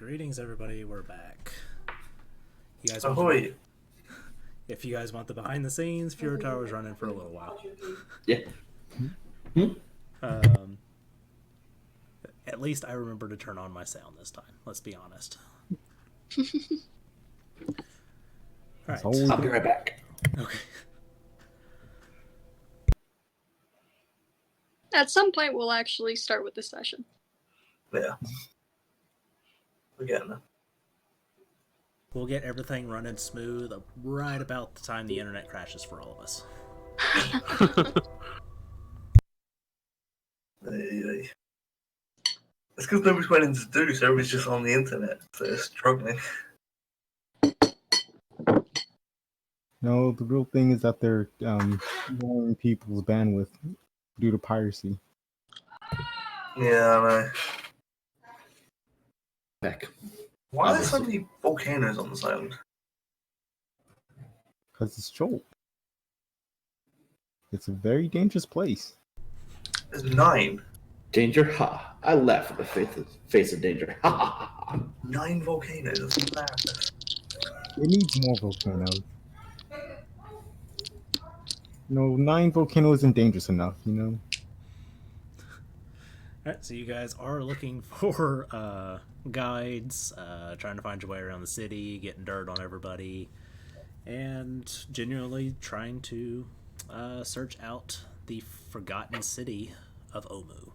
Greetings, everybody. We're back. You guys, Ahoy! if you guys want the behind the scenes, Fury Tower's running for a little while. Yeah. Um, at least I remember to turn on my sound this time. Let's be honest. All right. I'll be right back. Okay. At some point, we'll actually start with the session. Yeah. We're getting there. We'll get everything running smooth right about the time the internet crashes for all of us. It's because nobody's got anything to do, so everybody's just on the internet, so they're struggling. No, the real thing is that they're lowering people's bandwidth due to piracy. Yeah, I know. Back. Why are there so many volcanoes on this island? Because it's Jolt. It's a very dangerous place. There's 9. Danger? Ha! I laugh at the face of danger. Ha ha ha! 9 volcanoes. That's madness. It needs more volcanoes. No, 9 volcanoes isn't dangerous enough, you know? Alright, so you guys are looking for guides, trying to find your way around the city, getting dirt on everybody, and genuinely trying to search out the forgotten city of Omu.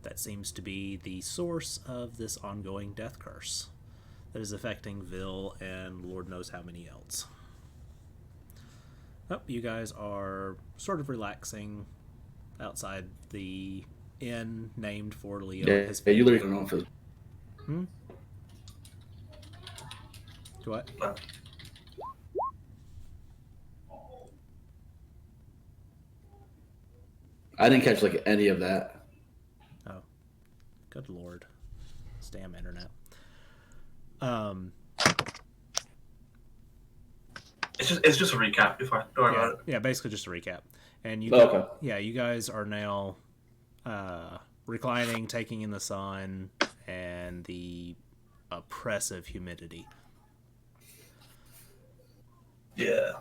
That seems to be the source of this ongoing death curse that is affecting Vil and Lord knows how many else. Oh, you guys are sort of relaxing outside the inn named for Leo. Yeah, you literally don't know if it's... What? I didn't catch like any of that. Oh, good lord, this damn internet. It's just a recap. If I don't worry about it. Yeah, basically just a recap. And you, Okay. yeah, you guys are now reclining, taking in the sun and the oppressive humidity. Yeah.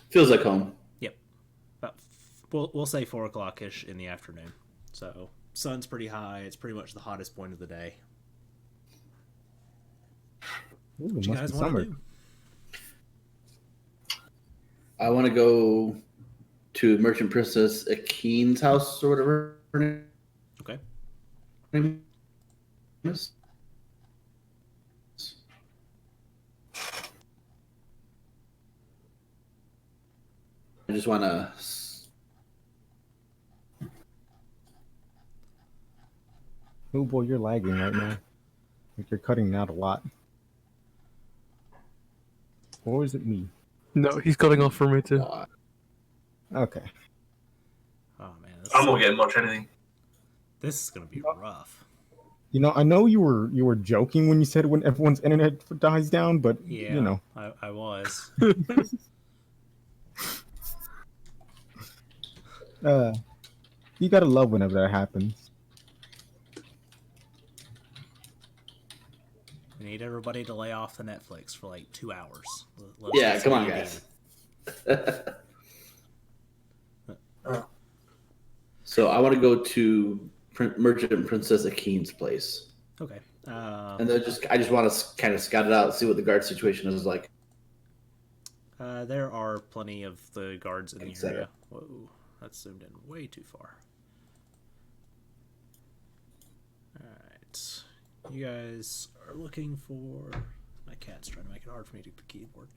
Feels like home. Yep, about we'll say 4 o'clock ish in the afternoon. So sun's pretty high. It's pretty much the hottest point of the day. Ooh, What it you must guys be want summer. to do? I want to go to Merchant Princess Akeen's house or whatever her Okay. name is. I just want to... Oh boy, you're lagging right now. Like you're cutting out a lot. Or is it me? No, he's cutting off for me too. Okay. Oh man, I'm not getting much anything. this is gonna be rough. You know, I know you were joking when you said when everyone's internet dies down, but Yeah, you know. I was. You gotta love whenever that happens. We need everybody to lay off the Netflix for like 2 hours. Let's Yeah, get come on, started. guys. So I want to go to Merchant Princess Akeen's place. Okay. And then I just want to kind of scout it out, see what the guard situation is like. There are plenty of the guards in the Etc. area. Whoa, that's zoomed in way too far. Alright. You guys are looking for... My cat's trying to make it hard for me to get the keyboard.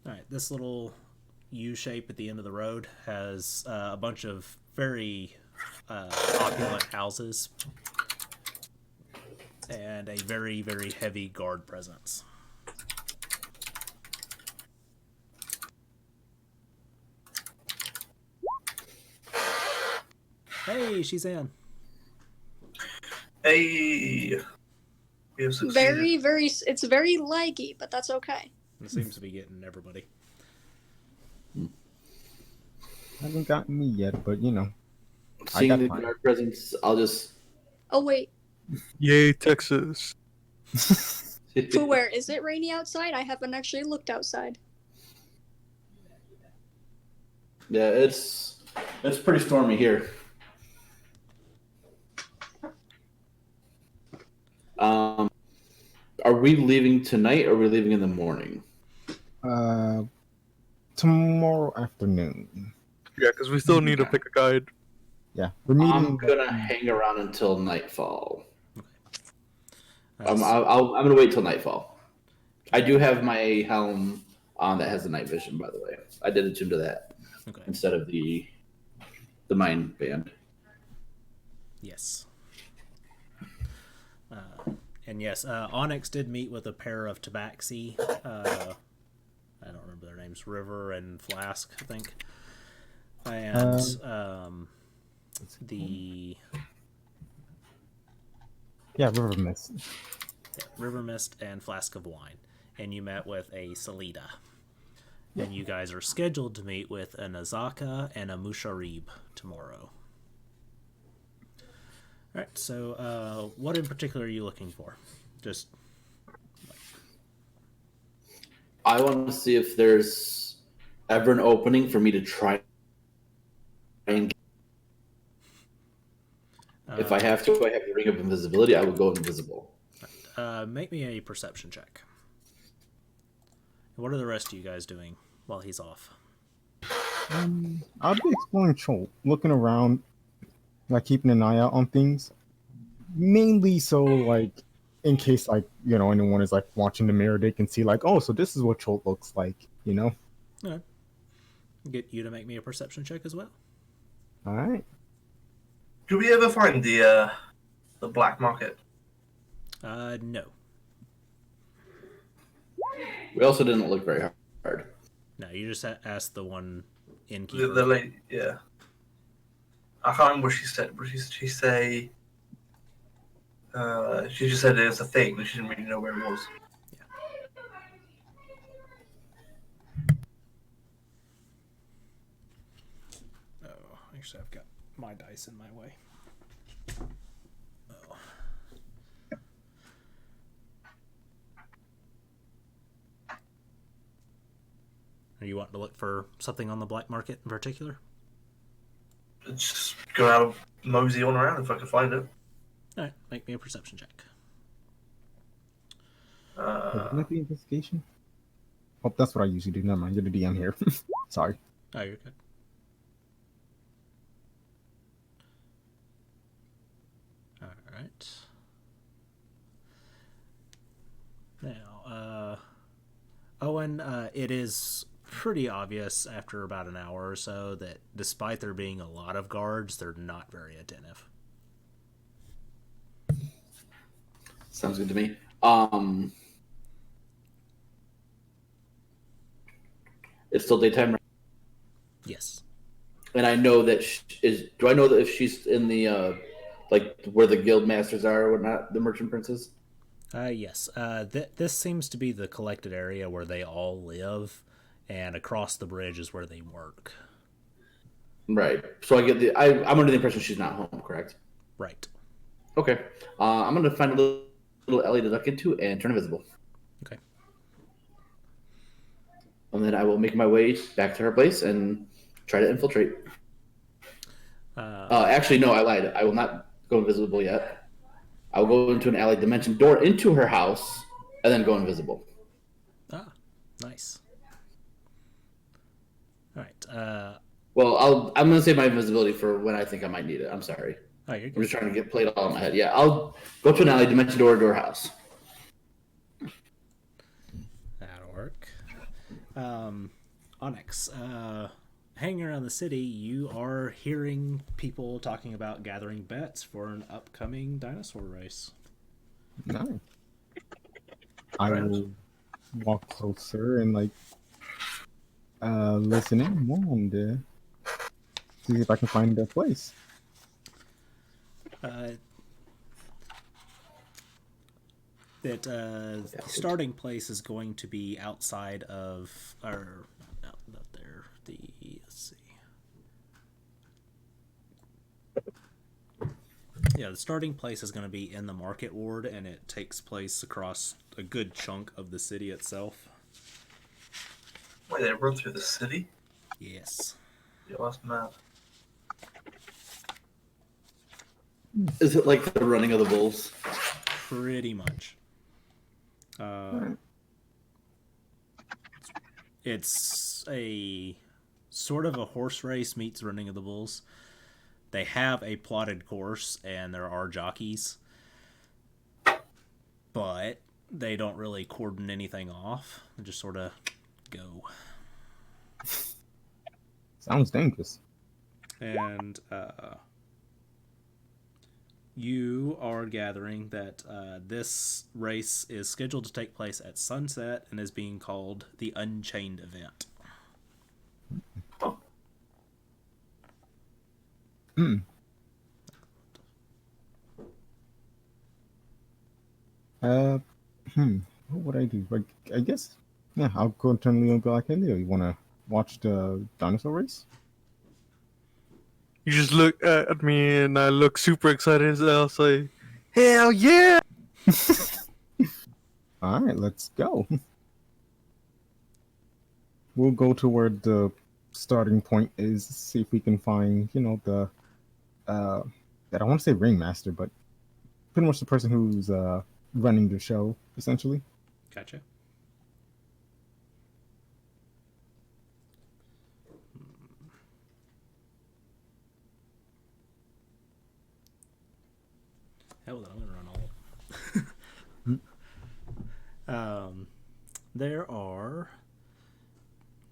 Alright, this little U shape at the end of the road has a bunch of very opulent houses and a very, very heavy guard presence. Hey, she's in. Hey. We have succeeded. It's very laggy, but that's okay. It seems to be getting everybody. Hasn't gotten me yet, but you know. Seeing got the mine. guard presence, I'll just... Oh wait, Yay, Texas. For where is it rainy outside? I haven't actually looked outside. Yeah, it's pretty stormy here. Are we leaving tonight or are we leaving in the morning? Tomorrow afternoon. Yeah, because we still need to pick a guide. Yeah, we're meeting. I'm gonna hang around until nightfall. Uh, I'm gonna wait till nightfall. I do have my helm on that has the night vision, by the way. I did attune to that okay. instead of the mind band. Yes. And yes, Onyx did meet with a pair of Tabaxi. I don't remember their names. River and Flask, I think. And the River Mist. River Mist and Flask of Wine. And you met with a Salida. And you guys are scheduled to meet with an Azaka and a Musharib tomorrow. Alright, so what in particular are you looking for? Just I want to see if there's ever an opening for me to try and if I have to Ring of Invisibility, I would go invisible. make me a perception check. What are the rest of you guys doing while he's off? I'll be exploring Chol, looking around, like keeping an eye out on things. Mainly so, like, in case, like, anyone is like watching the mirror, they can see, like, oh, so this is what Chol looks like, Alright. Get you to make me a perception check as well. All right. Do we ever find the black market? No. We also didn't look very hard. No, you just asked the one innkeeper. The lady, yeah. I can't remember what she said. What did she say? She just said it was a thing, but she didn't really know where it was. Oh, actually, I've got my dice in my way. Oh. Are you wanting to look for something on the black market in particular? Just go out, mosey on around if I can find it. All right, make me a perception check. Would that be investigation? Oh, that's what I usually do. Never mind, you're the DM here. Sorry. Oh, you're good. All right. Now, Owen, it is pretty obvious after about an hour or so that despite there being a lot of guards, they're not very attentive. Sounds good to me. It's still daytime, right? Yes. And I know that do I know that if she's in the like where the guild masters are or whatnot, the merchant princes? Yes. This seems to be the collected area where they all live, and across the bridge is where they work. Right. So I get I'm under the impression she's not home, correct? Right. Okay. I'm gonna find a little alley to duck into and turn invisible. Okay. And then I will make my way back to her place and try to infiltrate. Actually, no, I lied. I will not go invisible yet. I will go into an alley dimension door into her house and then go invisible. Ah, nice. All right. Well, I'm going to save my invisibility for when I think I might need it. I'm sorry. Oh, you're I'm good. just trying to play it all in my head. Yeah, I'll go to an alley dimension door to her house. That'll work. Onyx, hanging around the city, you are hearing people talking about gathering bets for an upcoming dinosaur race. Nice. I will walk closer and listen in more and see if I can find their place. Starting place is going to be outside of, or no, not there. Let's see. Yeah, the starting place is going to be in the market ward, and it takes place across a good chunk of the city itself. Wait, they run through the city? Yes. Yeah, that's mad. Is it like the running of the bulls? Pretty much. It's a sort of a horse race meets running of the bulls. They have a plotted course, and there are jockeys, but they don't really cordon anything off. They just sort of go. Sounds dangerous. And you are gathering that this race is scheduled to take place at sunset and is being called the Unchained event. Hmm. What would I do? Like, I guess, yeah, I'll go turn to Leo and be like, hey, Leo, you want to watch the dinosaur race? You just look at me and I look super excited and I'll say, hell yeah! All right, let's go. We'll go to where the starting point is, see if we can find, the, that I want to say ringmaster, but pretty much the person who's running the show, essentially. Gotcha. Hell, I'm gonna run all. There are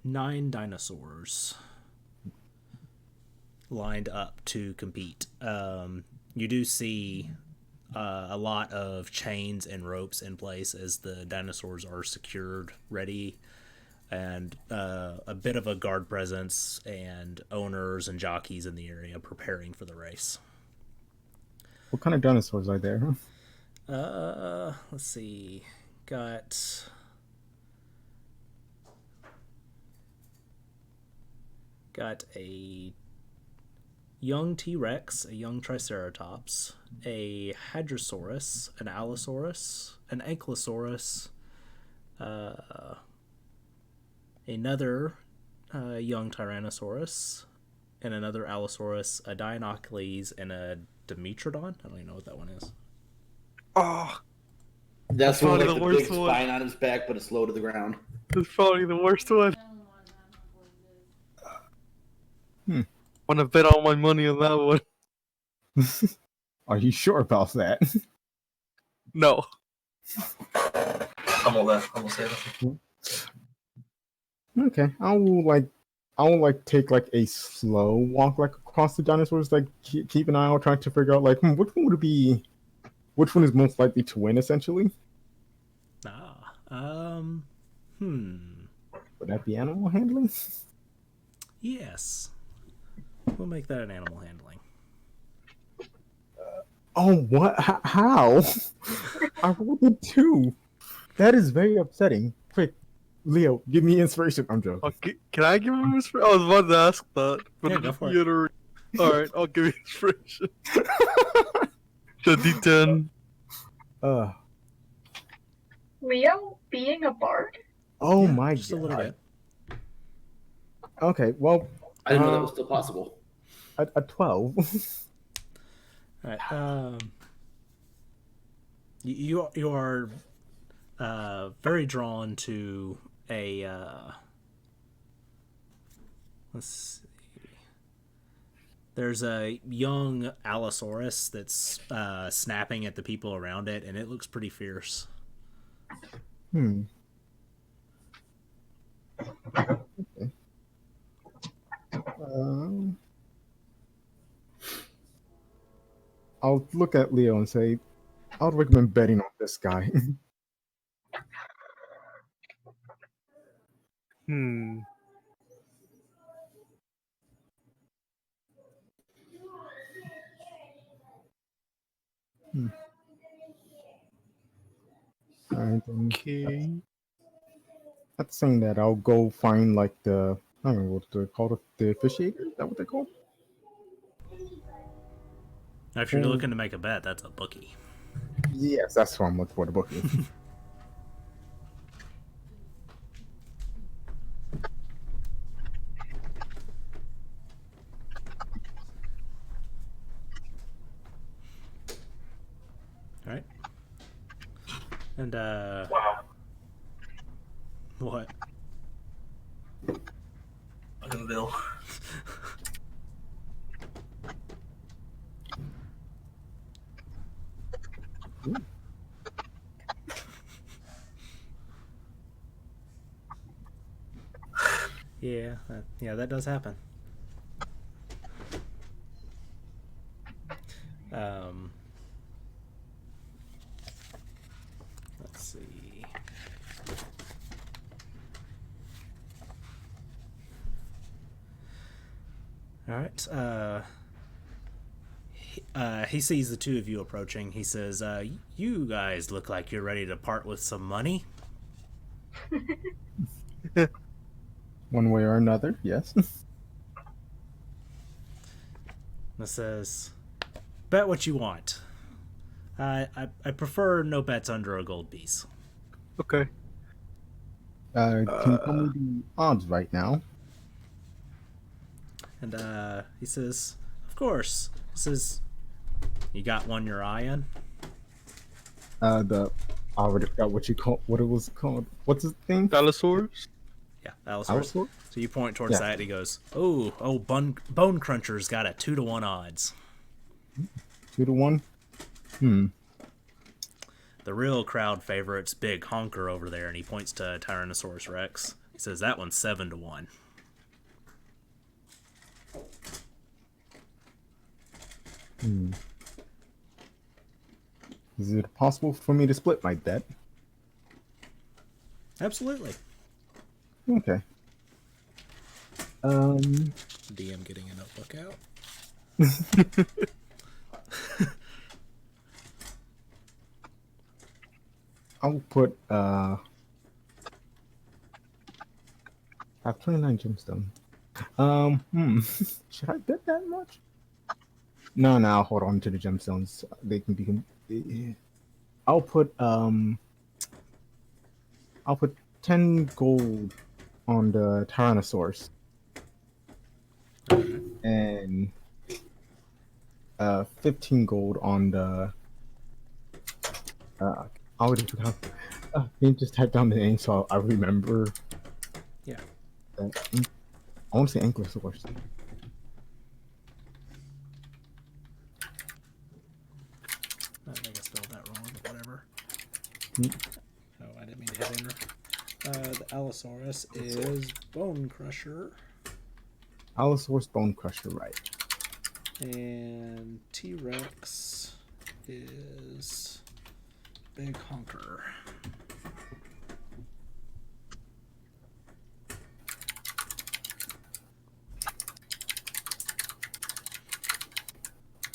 9 dinosaurs lined up to compete. You do see a lot of chains and ropes in place as the dinosaurs are secured, ready, and a bit of a guard presence and owners and jockeys in the area preparing for the race. What kind of dinosaurs are there? Let's see. Got a young T-Rex, a young Triceratops, a Hadrosaurus, an Allosaurus, an Ankylosaurus, another young Tyrannosaurus, and another Allosaurus, a Dinocles, and a Dimetrodon. I don't even know what that one is. Oh, That's one probably like the the worst big one. spine on his back, but it's low to the ground. that's probably the worst one. Wanna bet all my money on that one? Are you sure about that? No. I'm all there. I'm all say nothing. Okay, I will take like a slow walk like across the dinosaurs, like keep an eye out, trying to figure out like which one would be, which one is most likely to win, essentially. Would that be animal handling? Yes. We'll make that an animal handling. Oh, what? How? I rolled a 2. That is very upsetting. Quick, Leo, give me inspiration. I'm joking. Okay, can I give him inspiration? I was about to ask that. But Yeah, go for it. you Alright, I'll give you inspiration. The D10. Leo being a bard? Oh Yeah, my just a little god. bit. Okay, well, I didn't know that was still possible. a 12. All right. You are very drawn to a let's see. There's a young Allosaurus that's snapping at the people around it, and it looks pretty fierce. Okay. I'll look at Leo and say, I would recommend betting on this guy. Alright, then. Okay. That's saying that I'll go find like the, I don't know what they're called, the officiator? Is that what they're called? If you're looking to make a bet, that's a bookie. Yes, that's what I'm looking for, the bookie. All right. And Wow. what? Fucking Bill. Yeah, that does happen. Let's see. All right. He sees the two of you approaching. He says, "You guys look like you're ready to part with some money." One way or another, yes. And says, "Bet what you want. I prefer no bets under a gold piece." Okay. Can you tell me the odds right now? And he says, "Of course." He says, "You got one you're eyeing?" I already forgot what it was called. What's his thing? Allosaurus? Yeah, Allosaurus. Allosaurus? So you point towards Yeah. that, and he goes, "Oh, Bone Cruncher's got a 2-to-1 odds." 2-1. The real crowd favorite's Big Honker over there, and he points to Tyrannosaurus Rex. He says that one's 7-to-1. Is it possible for me to split my bet? Absolutely. Okay. DM getting a notebook out. I'll put I have 29 gemstones. Should I bet that much? No, I'll hold on to the gemstones. They can be. I'll put 10 gold on the Tyrannosaurus. And 15 gold on the I already forgot. You just type down the name so I remember. Yeah. I want to say Ankylosaurus. I think I spelled that wrong, but whatever. Hmm. Oh, I didn't mean to hit enter. The Allosaurus is Bone Crusher, Allosaurus Bone Crusher, right? and T-Rex is Big Honker.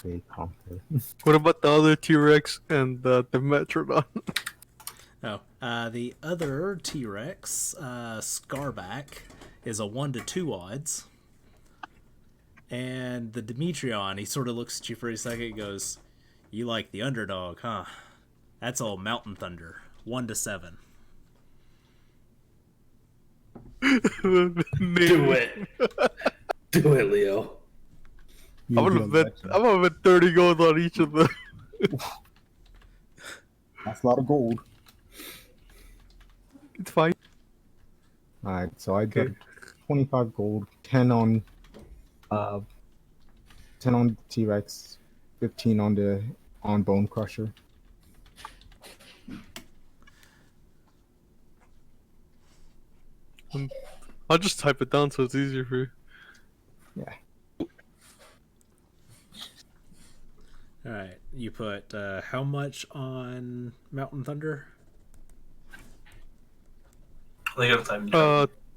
Big Honker. What about the other T-Rex and the Metrodon? Oh, the other T-Rex, Scarback, is a 1-to-2 odds. And the Demetrion, he sort of looks at you for a second and goes, "You like the underdog, huh? That's old Mountain Thunder, 1-to-7. Do it. Do it, Leo. You I'm do gonna a bet. legend. I'm gonna bet 30 gold on each of them. That's a lot of gold. It's fine. Alright, so I bet Okay. 25 gold, 10 on T-Rex, 15 on Bone Crusher. I'll just type it down so it's easier for you. Yeah. All right, you put how much on Mountain Thunder? They got time.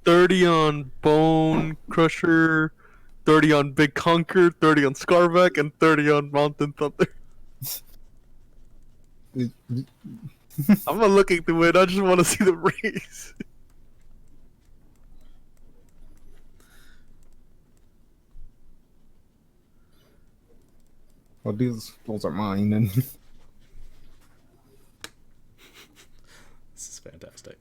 30 on Bone Crusher, 30 on Big Conquer, 30 on Scarback, and 30 on Mountain Thunder. I'm not looking to win. I just want to see the race. Well, those are mine, and This is fantastic.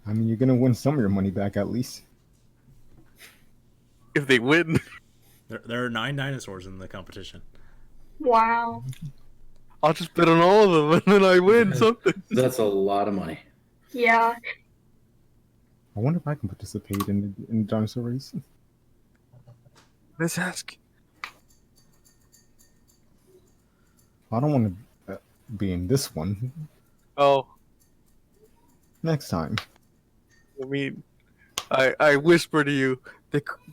I mean, you're gonna win some of your money back at least. If they win, There are 9 dinosaurs in the competition. Wow. I'll just bet on all of them, and then I win something. That's a lot of money. Yeah. I wonder if I can participate in the dinosaur race. Let's ask. I don't want to be in this one. Oh, Next time. I mean, I whisper to you,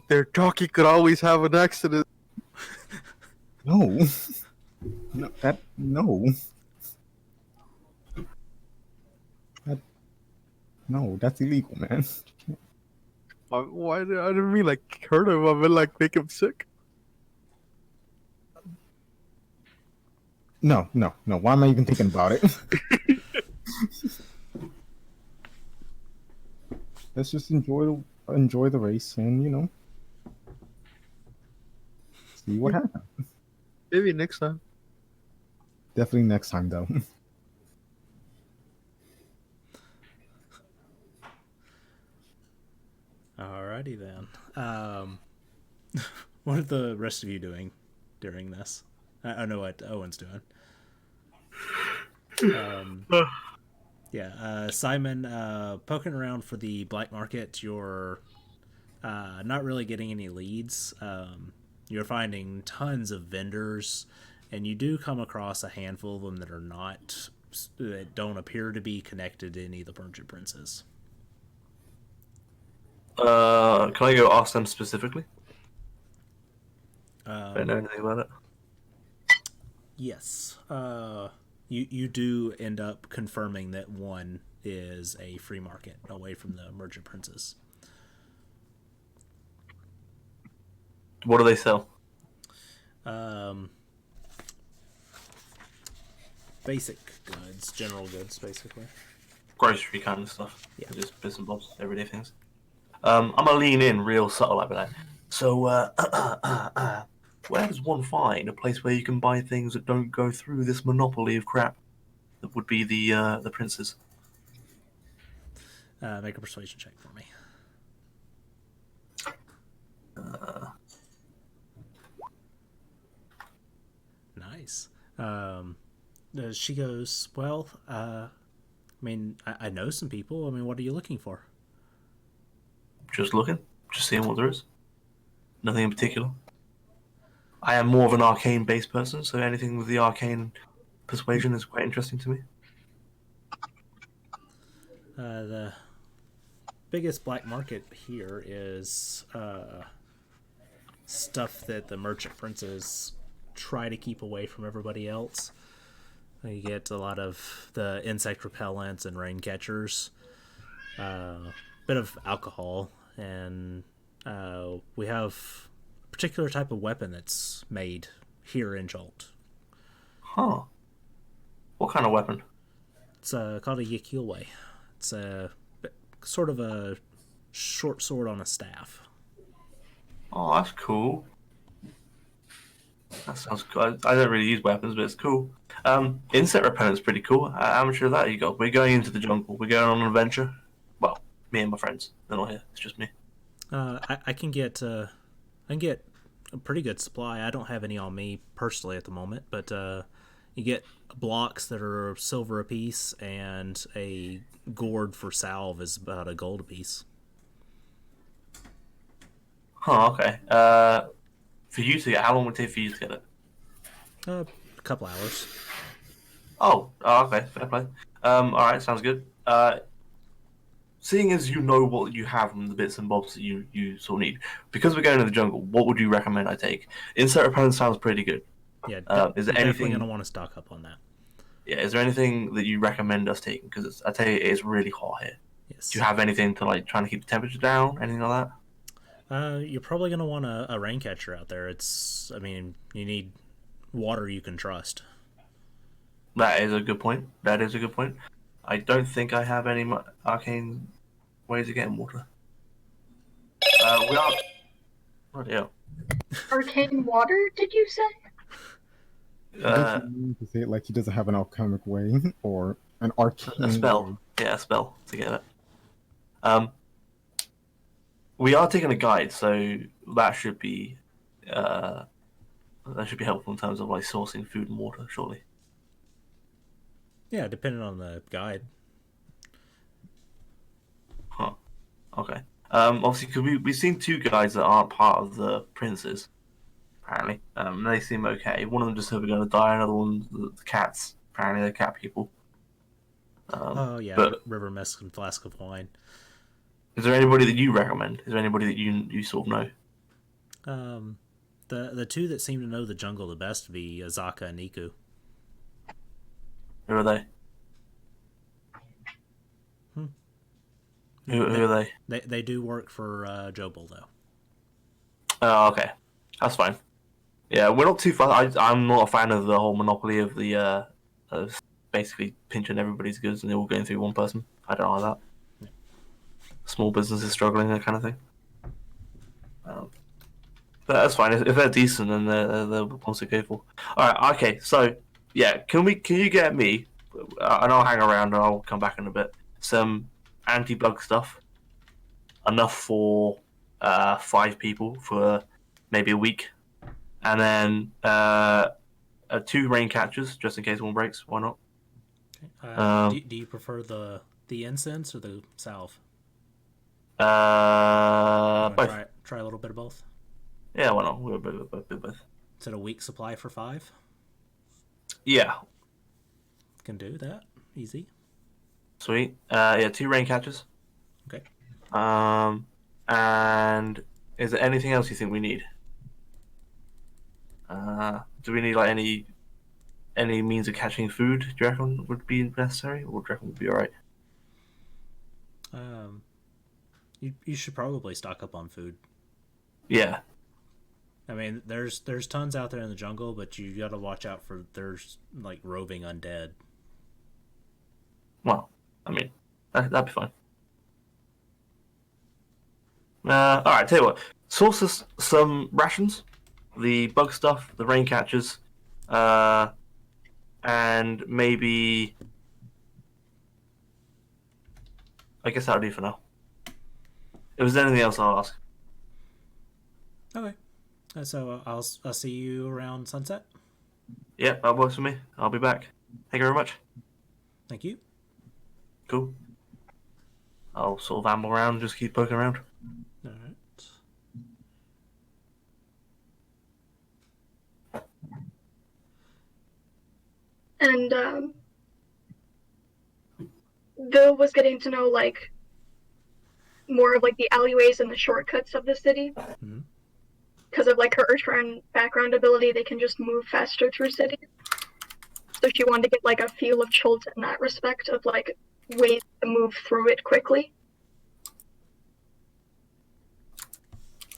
their jockey could always have an accident. No. No. No. No, that's illegal, man. Why? I didn't mean like hurt him. I meant like make him sick. No. Why am I even thinking about it? Let's just enjoy the race and see what happens. Maybe next time. Definitely next time, though. Alrighty then. What are the rest of you doing during this? I know what Owen's doing. Simon, poking around for the black market, you're not really getting any leads. You're finding tons of vendors, and you do come across a handful of them that don't appear to be connected to any of the Merchant Princes. Can I go ask them specifically? I don't know Um, anything about it. yes. You do end up confirming that one is a free market away from the Merchant Princes. What do they sell? Um, basic goods, general goods, basically. Grocery kind of stuff. Yeah. Just bits and bobs, everyday things. I'm gonna lean in real subtle like that. So, where does one find a place where you can buy things that don't go through this monopoly of crap that would be the princes? Make a persuasion check for me. Nice. She goes, well, I mean, I know some people. I mean, what are you looking for? Just looking, just seeing what there is. Nothing in particular. I am more of an arcane-based person, so anything with the arcane persuasion is quite interesting to me. The biggest black market here is stuff that the merchant princes try to keep away from everybody else. You get a lot of the insect repellents and rain catchers, bit of alcohol, and we have a particular type of weapon that's made here in Jolt. Huh. What kind of weapon? It's called a Yakilwe. It's a sort of a short sword on a staff. Oh, that's cool. That sounds cool. I don't really use weapons, but it's cool. Insect repellent's pretty cool. How much of that you got? We're going into the jungle. We're going on an adventure. Well, me and my friends. They're not here. It's just me. I can get a pretty good supply. I don't have any on me personally at the moment, but you get blocks that are silver apiece, and a gourd for salve is about a gold apiece. Huh, okay. For you to get, how long would it take for you to get it? A couple hours. Oh, okay, fair play. Alright, sounds good. Seeing as you know what you have from the bits and bobs that you sort of need, because we're going to the jungle, what would you recommend I take? Insect repellent sounds pretty good. Yeah, Is there definitely anything? gonna want to stock up on that. Yeah, is there anything that you recommend us taking? Because I tell you, it's really hot here. Yes. Do you have anything to like trying to keep the temperature down? Anything like that? You're probably gonna want a rain catcher out there. I mean, you need water you can trust. That is a good point. That is a good point. I don't think I have any arcane ways of getting water. We are. Oh, yeah. Arcane water, did you say? Uh, Does he mean to say it like he doesn't have an alchemic way or an arcane a spell. way? Yeah, a spell to get it. We are taking a guide, so that should be helpful in terms of like sourcing food and water, surely. Yeah, depending on the guide. Huh. Okay. Obviously, because we've seen two guys that aren't part of the princes. Apparently, they seem okay. One of them just said we're going to die. Another one, the cats. Apparently, they're cat people. Oh yeah, But River Mist and Flask of Wine. is there anybody that you recommend? Is there anybody that you sort of know? The two that seem to know the jungle the best would be Azaka and Niku. Who are they? Who are they? They do work for Jobel though. Oh, okay. That's fine. Yeah, we're not too far. I'm not a fan of the whole monopoly of the of basically pinching everybody's goods and they're all going through one person. I don't like that. Yeah. Small businesses struggling, that kind of thing. But that's fine. If they're decent, then they're the ones to go for. All right. Okay. So yeah, can you get me? And I'll hang around and I'll come back in a bit. Some anti-bug stuff. Enough for 5 people for maybe a week, and then 2 rain catchers just in case one breaks. Why not? Okay. Do you prefer the incense or the salve? Both. Try a little bit of both. Yeah, why not? We'll do both. Is it a week supply for 5? Yeah, Can do that. Easy. sweet. Yeah, 2 rain catchers. Okay. And is there anything else you think we need? Do we need like any means of catching food? Do you reckon would be necessary, or do you reckon would be alright? You should probably stock up on food. Yeah. I mean, there's tons out there in the jungle, but you got to watch out for there's like roving undead. Well, I mean, that'd be fine. All right, tell you what. Source us some rations, the bug stuff, the rain catchers, and maybe. I guess that'll do for now. If there's anything else, I'll ask. Okay. So I'll see you around sunset. Yeah, that works for me. I'll be back. Thank you very much. Thank you. Cool. I'll sort of amble around, just keep poking around. All right. And Bill was getting to know like more of like the alleyways and the shortcuts of the city. Mhm. Because of like her Urtran background ability, they can just move faster through cities. So she wanted to get like a feel of Chult in that respect of like ways to move through it quickly.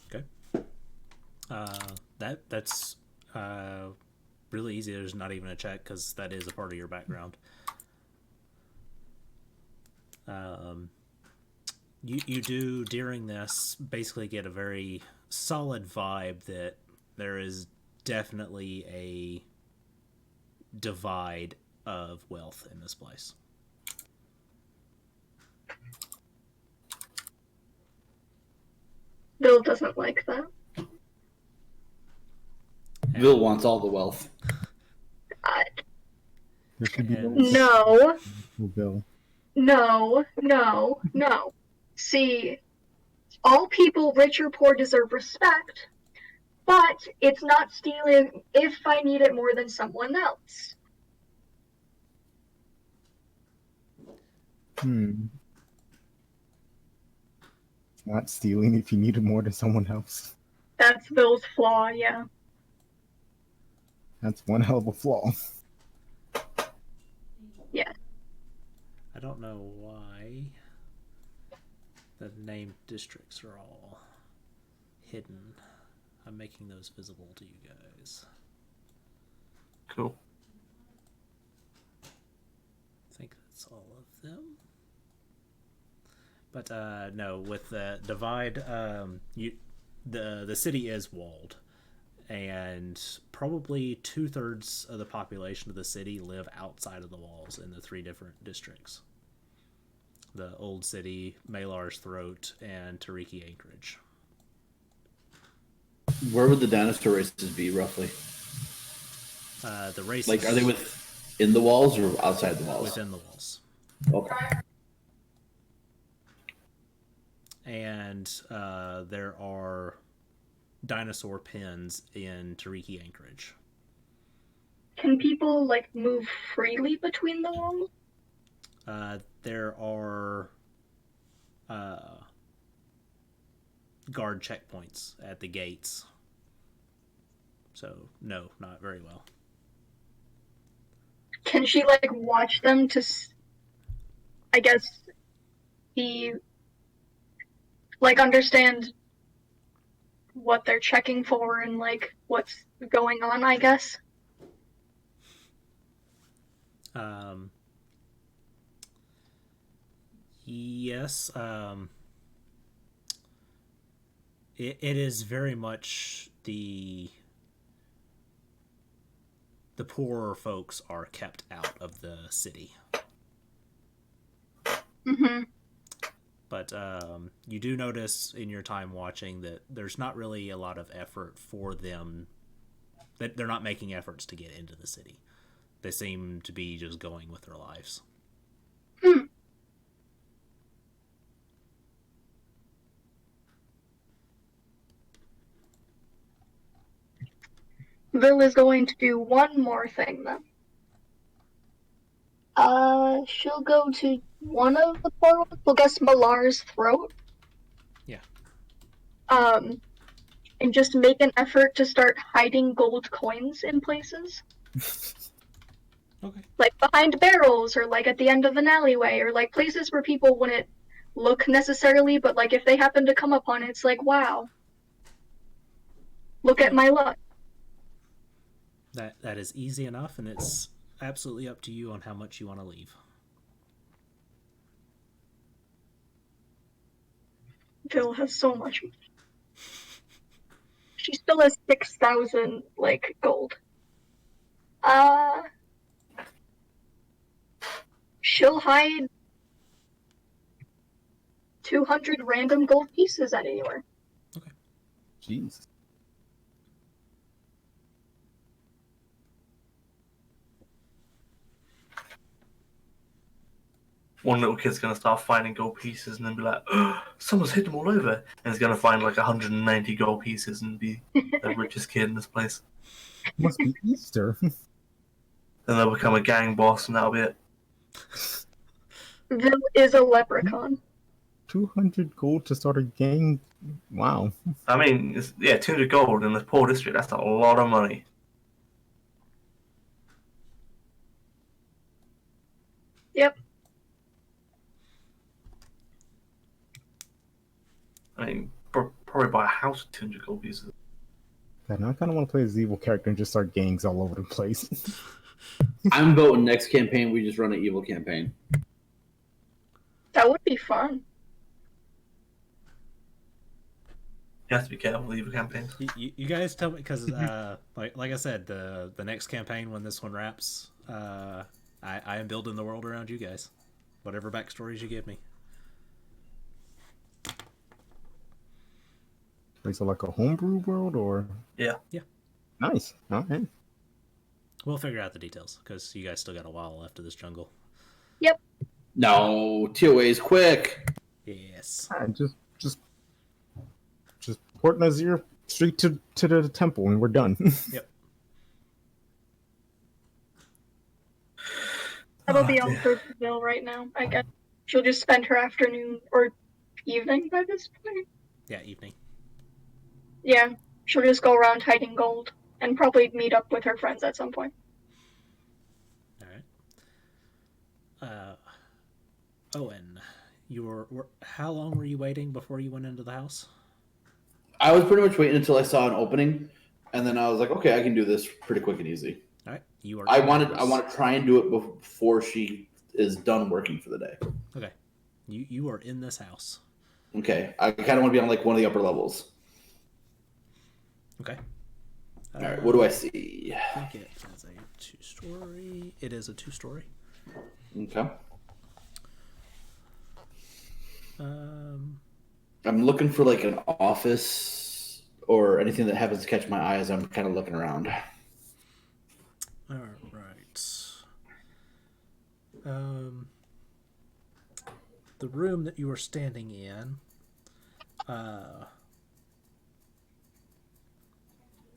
Okay. That's really easy. There's not even a check because that is a part of your background. You do during this basically get a very solid vibe that there is definitely a divide of wealth in this place. Bill doesn't like that. Bill wants all the wealth. There should be And- No, Bill. no. See, all people, rich or poor, deserve respect, but it's not stealing if I need it more than someone else. Not stealing if you need it more than someone else. That's Bill's flaw, yeah. That's one hell of a flaw. Yeah. I don't know why the named districts are all hidden. I'm making those visible to you guys. Cool. I think that's all of them. But no, with the divide, the city is walled, and probably 2/3 of the population of the city live outside of the walls in the 3 different districts: the Old City, Malar's Throat, and Tariki Anchorage. Where would the dinosaur races be roughly? The races, Like, are they within the walls or outside the walls? within the walls. Okay. And there are dinosaur pens in Tariki Anchorage. Can people like move freely between the walls? There are guard checkpoints at the gates. So, no, not very well. Can she like watch them to, I guess, be like understand what they're checking for and like what's going on, I guess? Yes. It is very much the poorer folks are kept out of the city. Mm-hmm. But you do notice in your time watching that there's not really a lot of effort for them. That they're not making efforts to get into the city. They seem to be just going with their lives. Vil is going to do one more thing then. She'll go to one of the portals. We'll guess Malar's Throat. Yeah. And just make an effort to start hiding gold coins in places. Okay. Like behind barrels, or like at the end of an alleyway, or like places where people wouldn't look necessarily, but like if they happen to come upon it, it's like, wow, look at my luck. That is easy enough, and it's absolutely up to you on how much you want to leave. Vil has so much money. She still has 6,000 like gold. She'll hide 200 random gold pieces at anywhere. Jesus. One little kid's gonna start finding gold pieces and then be like, oh, someone's hid them all over. And he's gonna find like 190 gold pieces and be the richest kid in this place. Must be Easter. Then they'll become a gang boss and that'll be it. Vil is a leprechaun. 200 gold to start a gang. Wow. I mean, 200 gold in this poor district, that's a lot of money. Yep. I mean, probably buy a house with 200 gold pieces. God, now I kind of want to play as evil character and just start gangs all over the place. I'm voting next campaign we just run an evil campaign. That would be fun. You have to be careful with evil campaigns. You guys tell me, because like I said, the next campaign when this one wraps, I am building the world around you guys. Whatever backstories you give me. Wait, so like a homebrew world, or? Yeah. Yeah. Nice. All right. We'll figure out the details, because you guys still got a while left of this jungle. Yep. No, TOA's quick. Yes. Just port Nazir straight to the temple, and we're done. Yep. That'll be all for Vil right now. I guess she'll just spend her afternoon or evening by this point. Yeah, evening. Yeah, she'll just go around hiding gold and probably meet up with her friends at some point. All right. Owen, how long were you waiting before you went into the house? I was pretty much waiting until I saw an opening, and then I was like, okay, I can do this pretty quick and easy. All right. You are. I want to try and do it before she is done working for the day. Okay. You are in this house. Okay, I kind of want to be on like one of the upper levels. Okay. All right, what do I see? I think it is a 2-story. It is a 2-story. Okay. Um, I'm looking for like an office or anything that happens to catch my eye as I'm kind of looking around. all right. The room that you are standing in,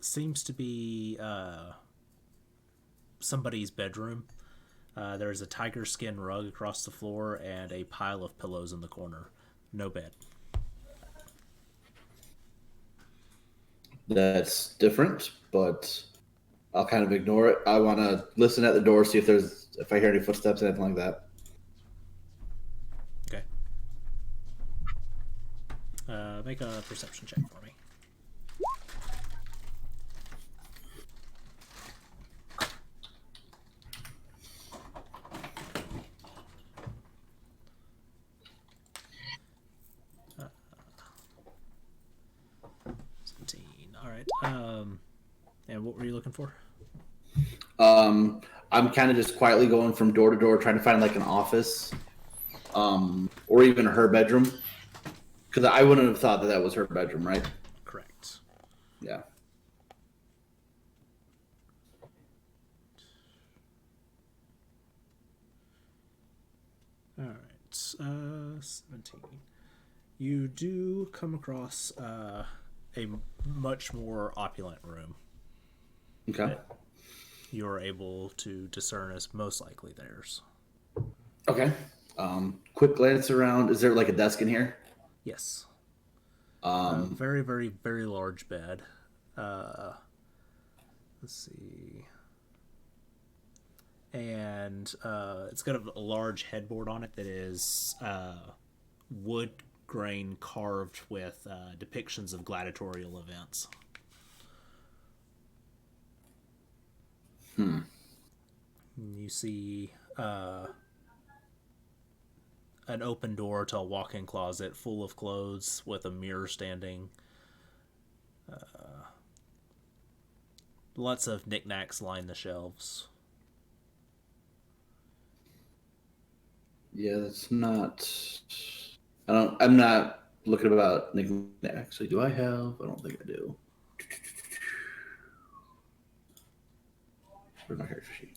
seems to be somebody's bedroom. There's a tiger skin rug across the floor and a pile of pillows in the corner. No bed. That's different, but I'll kind of ignore it. I want to listen at the door, see if I hear any footsteps, anything like that. Okay. Make a perception check for me. Uh, 17. All right. And what were you looking for? I'm kind of just quietly going from door to door, trying to find like an office, or even her bedroom, because I wouldn't have thought that that was her bedroom, right? Correct. Yeah. All right. 17. You do come across a much more opulent room. Okay. You're able to discern as most likely theirs. Okay. Quick glance around. Is there like a desk in here? Yes. Um, Very, very, very large bed. Let's see. And it's got a large headboard on it that is wood grain carved with depictions of gladiatorial events. You see an open door to a walk-in closet full of clothes with a mirror standing. Lots of knickknacks line the shelves. Yeah, that's not. I'm not looking about actually. Do I have? I don't think I do. Where's my character sheet?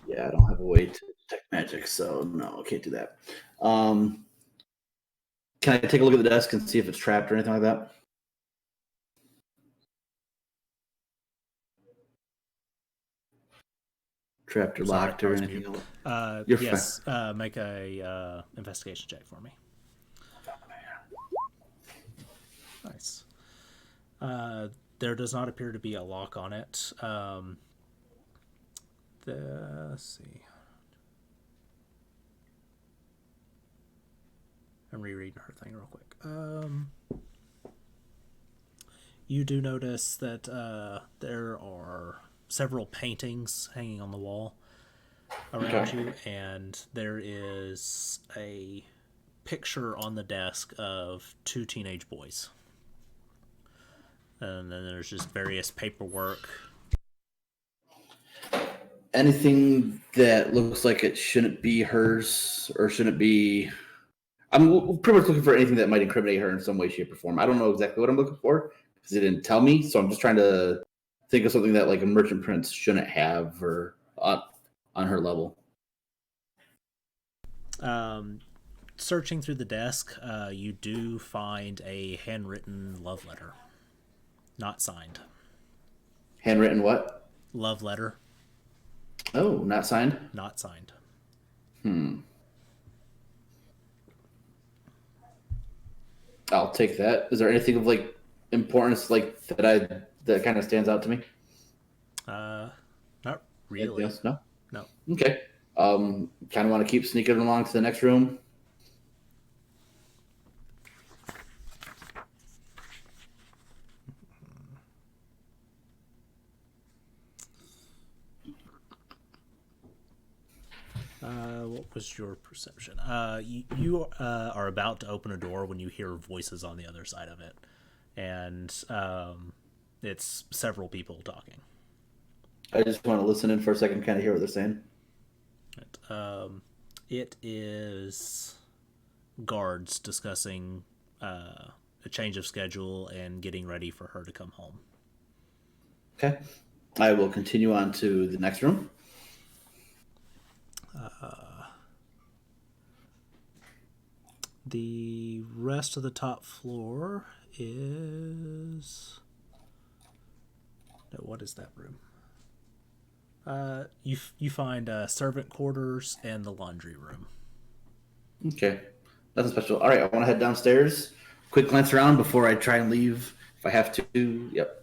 Yeah, I don't have a way to detect magic, so no, I can't do that. Can I take a look at the desk and see if it's trapped or anything like that? Trapped or Sorry, locked I or was anything mute. else? You're Yes, make a investigation check for me. Nice. There does not appear to be a lock on it. Let's see. I'm rereading her thing real quick. You do notice that there are several paintings hanging on the wall around you, and there is a picture on the desk of 2 teenage boys. And then there's just various paperwork. Anything that looks like it shouldn't be hers or shouldn't be. I'm pretty much looking for anything that might incriminate her in some way, shape, or form. I don't know exactly what I'm looking for because they didn't tell me, so I'm just trying to think of something that like a merchant prince shouldn't have or on her level. Searching through the desk, you do find a handwritten love letter. Not signed. Handwritten what? Love letter. Oh, not signed? Not signed. I'll take that. Is there anything of like importance like that kind of stands out to me? Not really. Anything else? No? No. Okay. Kind of want to keep sneaking along to the next room. What was your perception? You are about to open a door when you hear voices on the other side of it, and it's several people talking. I just want to listen in for a second, kind of hear what they're saying. It is guards discussing a change of schedule and getting ready for her to come home. Okay. I will continue on to the next room. The rest of the top floor is... No, what is that room? You find servant quarters and the laundry room. Okay. Nothing special. All right, I want to head downstairs. Quick glance around before I try and leave if I have to. Yep.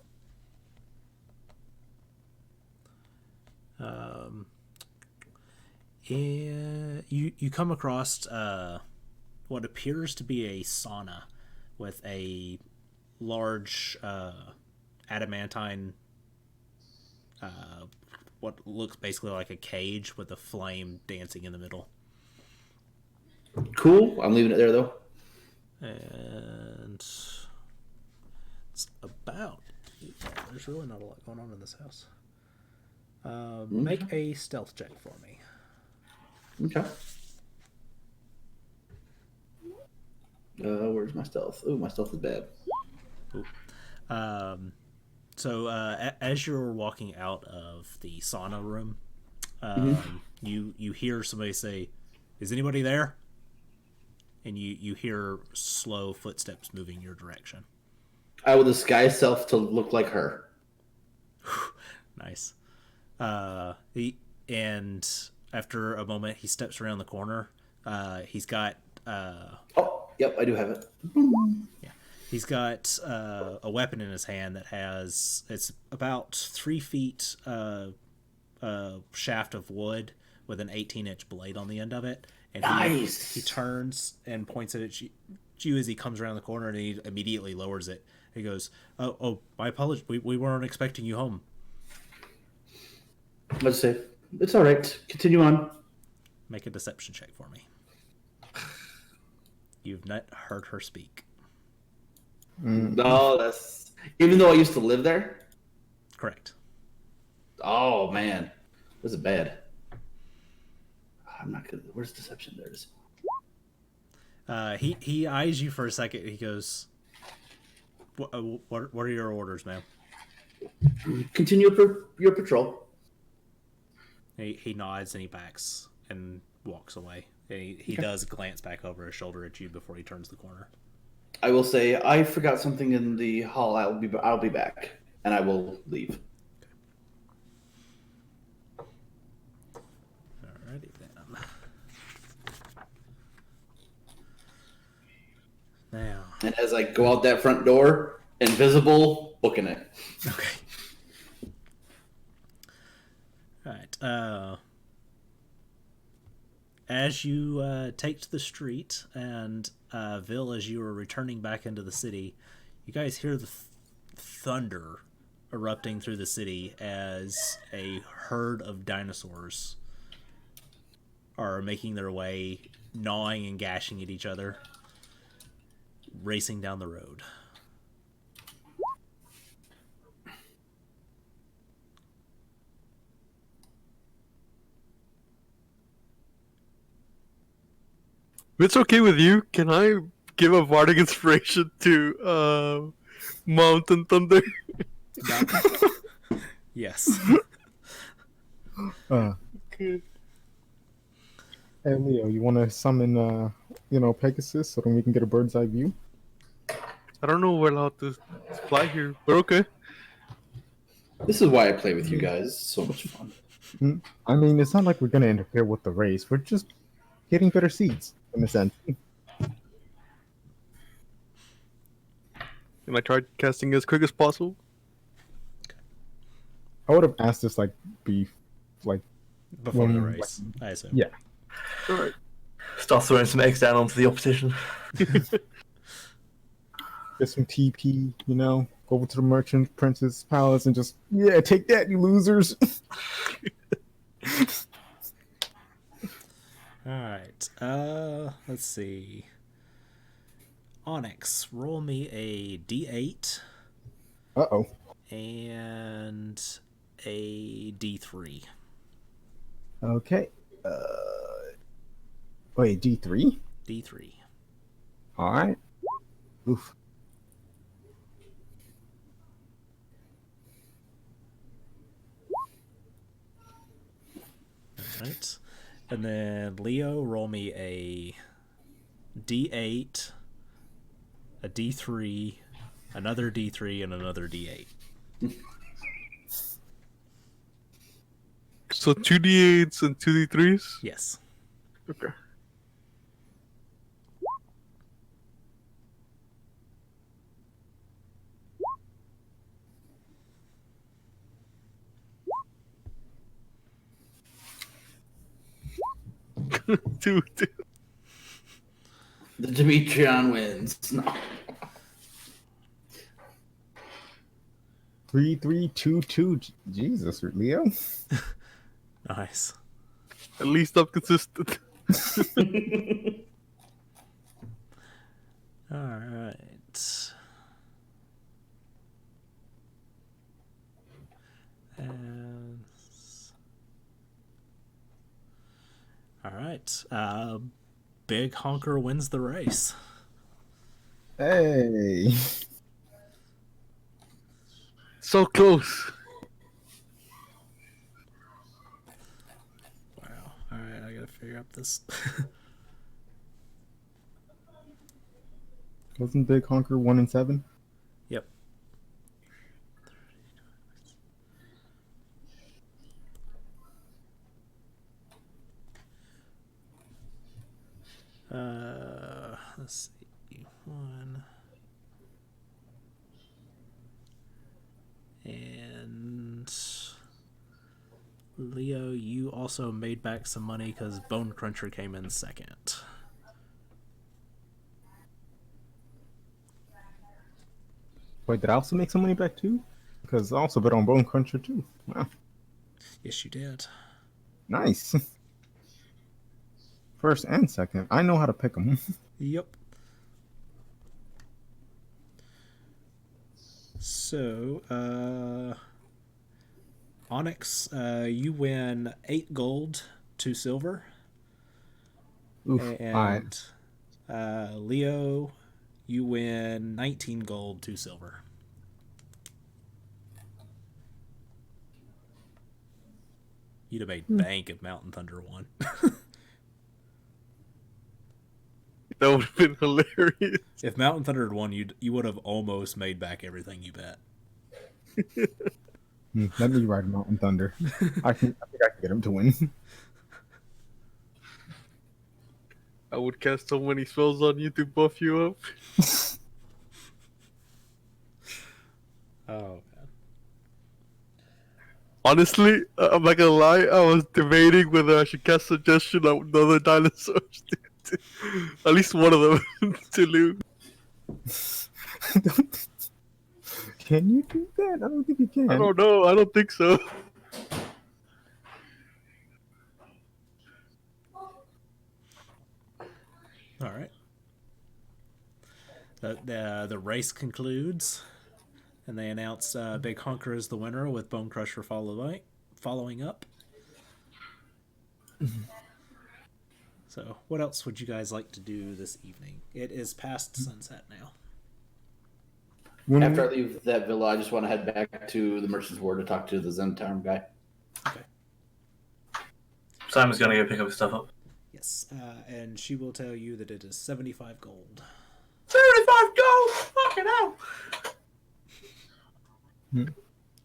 And you come across what appears to be a sauna with a large adamantine, what looks basically like a cage with a flame dancing in the middle. Cool. I'm leaving it there, though. And it's about... There's really not a lot going on in this house. Make a stealth check for me. Okay. Where's my stealth? Oh, my stealth is bad. So as you're walking out of the sauna room, you hear somebody say, "Is anybody there?" And you hear slow footsteps moving your direction. I will disguise self to look like her. Nice. And after a moment, he steps around the corner. He's got... Oh, yep, I do have it. Yeah. He's got a weapon in his hand that has... It's about 3 feet shaft of wood with an 18-inch blade on the end of it. And nice. He turns and points it at you as he comes around the corner, and he immediately lowers it. He goes, "Oh, my apologies. We weren't expecting you home." Let's say it's all right. Continue on. Make a deception check for me. You've not heard her speak. No, that's... Even though I used to live there? Correct. Oh, man. This is bad. I'm not good. Where's deception? There it is. He eyes you for a second. He goes, what are your orders, ma'am?" Continue your patrol. He nods and he backs and walks away. He does glance back over his shoulder at you before he turns the corner. I will say, I forgot something in the hall. I'll be back, and I will leave. Alrighty then. Now. And as I go out that front door, invisible, booking it. Okay. All right. As you take to the street, and Vil, as you are returning back into the city, you guys hear the thunder erupting through the city as a herd of dinosaurs are making their way, gnawing and gashing at each other, racing down the road. If it's okay with you, can I give a bardic inspiration to Mountain Thunder? Yes. Okay. Hey Leo, you want to summon, Pegasus so then we can get a bird's eye view? I don't know we're allowed to fly here, but okay. This is why I play with you guys. It's so much fun. I mean, it's not like we're gonna interfere with the race. We're just getting better seeds, in a sense. Can I try casting as quick as possible? I would have asked this Before the race, I assume. Yeah. Alright. Start throwing some eggs down onto the opposition. Get some TP, go over to the merchant prince's palace and just, take that, you losers. Alright. Let's see. Onyx, roll me a d8 Uh-oh. and a d3. Okay. Wait, D3? D3. Alright. Oof. Right. And then Leo, roll me a d8, a d3, another d3, and another d8. So 2d8s and 2d3s? Yes. Okay. Two. The Demetrion wins. No. 3-3-2-2. Jesus, Leo. Nice. At least I'm consistent. Alright. And... Alright. Big Honker wins the race. Hey. So close. Wow. Alright, I gotta figure out this. Wasn't Big Honker 1-7? Yep. Let's see. 1. And Leo, you also made back some money because Bone Cruncher came in second. Wait, did I also make some money back too? Because I also bet on Bone Cruncher too. Wow. Yes, you did. Nice. First and second. I know how to pick them. Yep. So, Onyx, you win 8 gold, 2 silver. Oof. And Leo, you win 19 gold, 2 silver. You'd have made bank if Mountain Thunder won. That would have been hilarious. If Mountain Thunder had won, you would have almost made back everything you bet. Let me ride Mountain Thunder. I think I can get him to win. I would cast so many spells on you to buff you up. Oh, man. Honestly, I'm not gonna lie, I was debating whether I should cast Suggestion on another dinosaur. At least one of them to lose. Can you do that? I don't think you can. I don't know, I don't think so. All right. The race concludes, and they announce Big Honker is the winner with Bone Crusher following up. So, what else would you guys like to do this evening? It is past sunset now. After I leave that villa, I just want to head back to the Merchant's Ward to talk to the Zentarm guy. Okay. Simon's gonna go pick up his stuff up. Yes, and she will tell you that it is 75 gold. 75 gold! Fucking hell!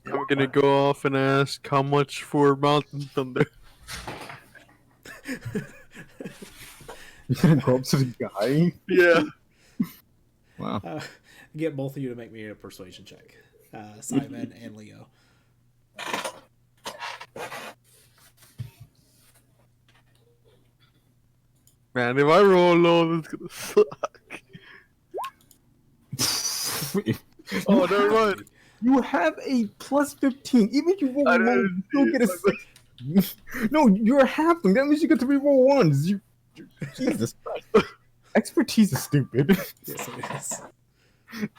I'm gonna go off and ask how much for Mountain Thunder. You're gonna go up to the guy? Yeah. Wow. Get both of you to make me a persuasion check. Simon and Leo. Man, if I roll low, it's gonna suck. Wait, Oh, never mind. you have a plus 15. Even if you roll I low, didn't you still see get it. a 6. No, you're a halfling. That means you get to reroll ones. Jesus Christ. Expertise is stupid. Yes, it is.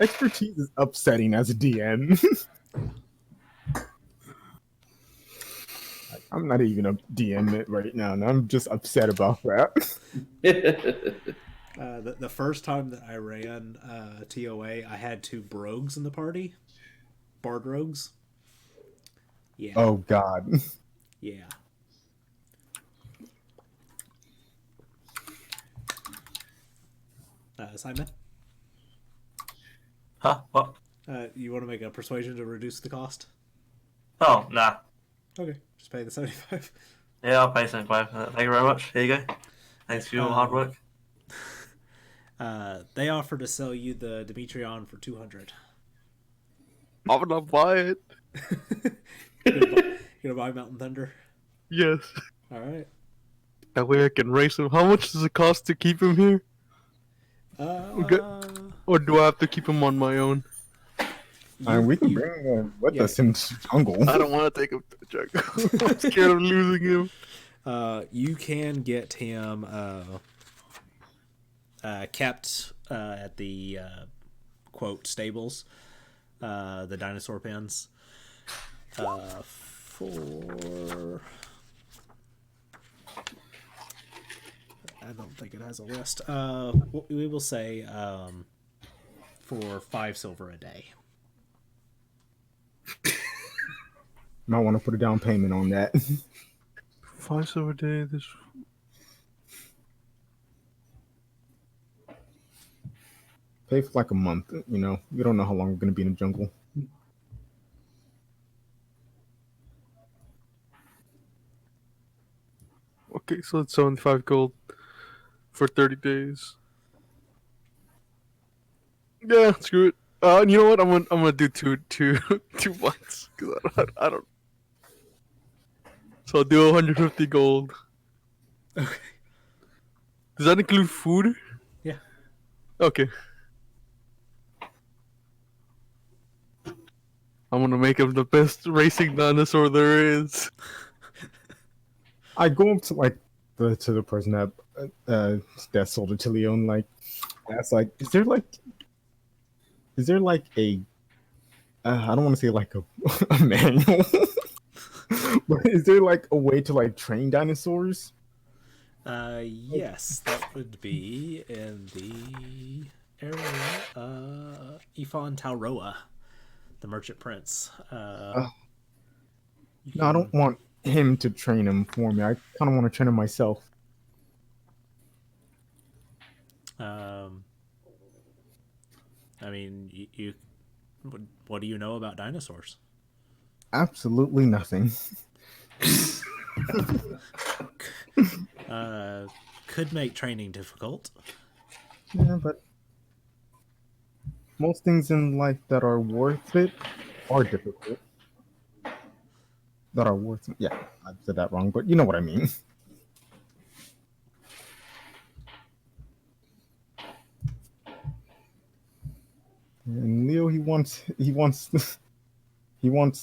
Expertise is upsetting as a DM. I'm not even a DM it right now, and I'm just upset about that. The first time that I ran TOA, I had 2 brogues in the party. Bard rogues. Yeah. Oh God. Yeah. Simon, Huh? What? you want to make a persuasion to reduce the cost? Oh, nah. Okay, just pay the 75. Yeah, I'll pay 75. Thank you very much. Here you go. Thanks for your hard work. They offer to sell you the Demetrion for 200. I'm gonna buy it. You gonna buy Mountain Thunder? Yes. All right. That way I can race him. How much does it cost to keep him here? Okay. Or do I have to keep him on my own? We can bring him with us in the jungle. I don't want to take him to the jungle. I'm scared of losing him. You can get him kept at the quote stables, the dinosaur pens, for. I don't think it has a list. We will say for 5 silver a day. Might want to put a down payment on that. 5 silver a day. This. Pay for like a month. You know, we don't know how long we're gonna be in the jungle. Okay, so it's 75 gold for 30 days. Yeah, screw it. You know what? I'm gonna do two months because I don't. So I'll do 150 gold. Okay. Does that include food? Yeah. Okay. I'm gonna make him the best racing dinosaur there is. I go up to like the person that sold it to Leon, like that's like, is there like a I don't want to say like a manual, but is there like a way to like train dinosaurs? Yes, that would be in the area Ifan Tauroa, the Merchant Prince. No, I don't want him to train him for me. I kind of want to train him myself. I mean, you what do you know about dinosaurs? Absolutely nothing. Could make training difficult. Yeah, but most things in life that are worth it are difficult. That are worth it. Yeah, I said that wrong, but you know what I mean. And Leo, he wants he wants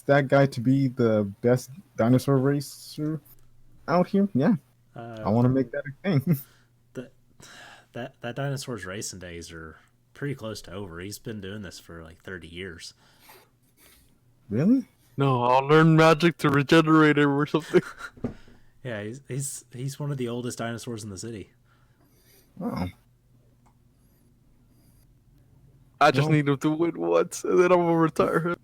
that guy to be the best dinosaur racer out here. Yeah, I want to make that a thing. That dinosaur's racing days are pretty close to over. He's been doing this for like 30 years. Really? No, I'll learn magic to regenerate him or something. Yeah, he's one of the oldest dinosaurs in the city. Oh. I just need him to win once, and then I'm gonna retire him.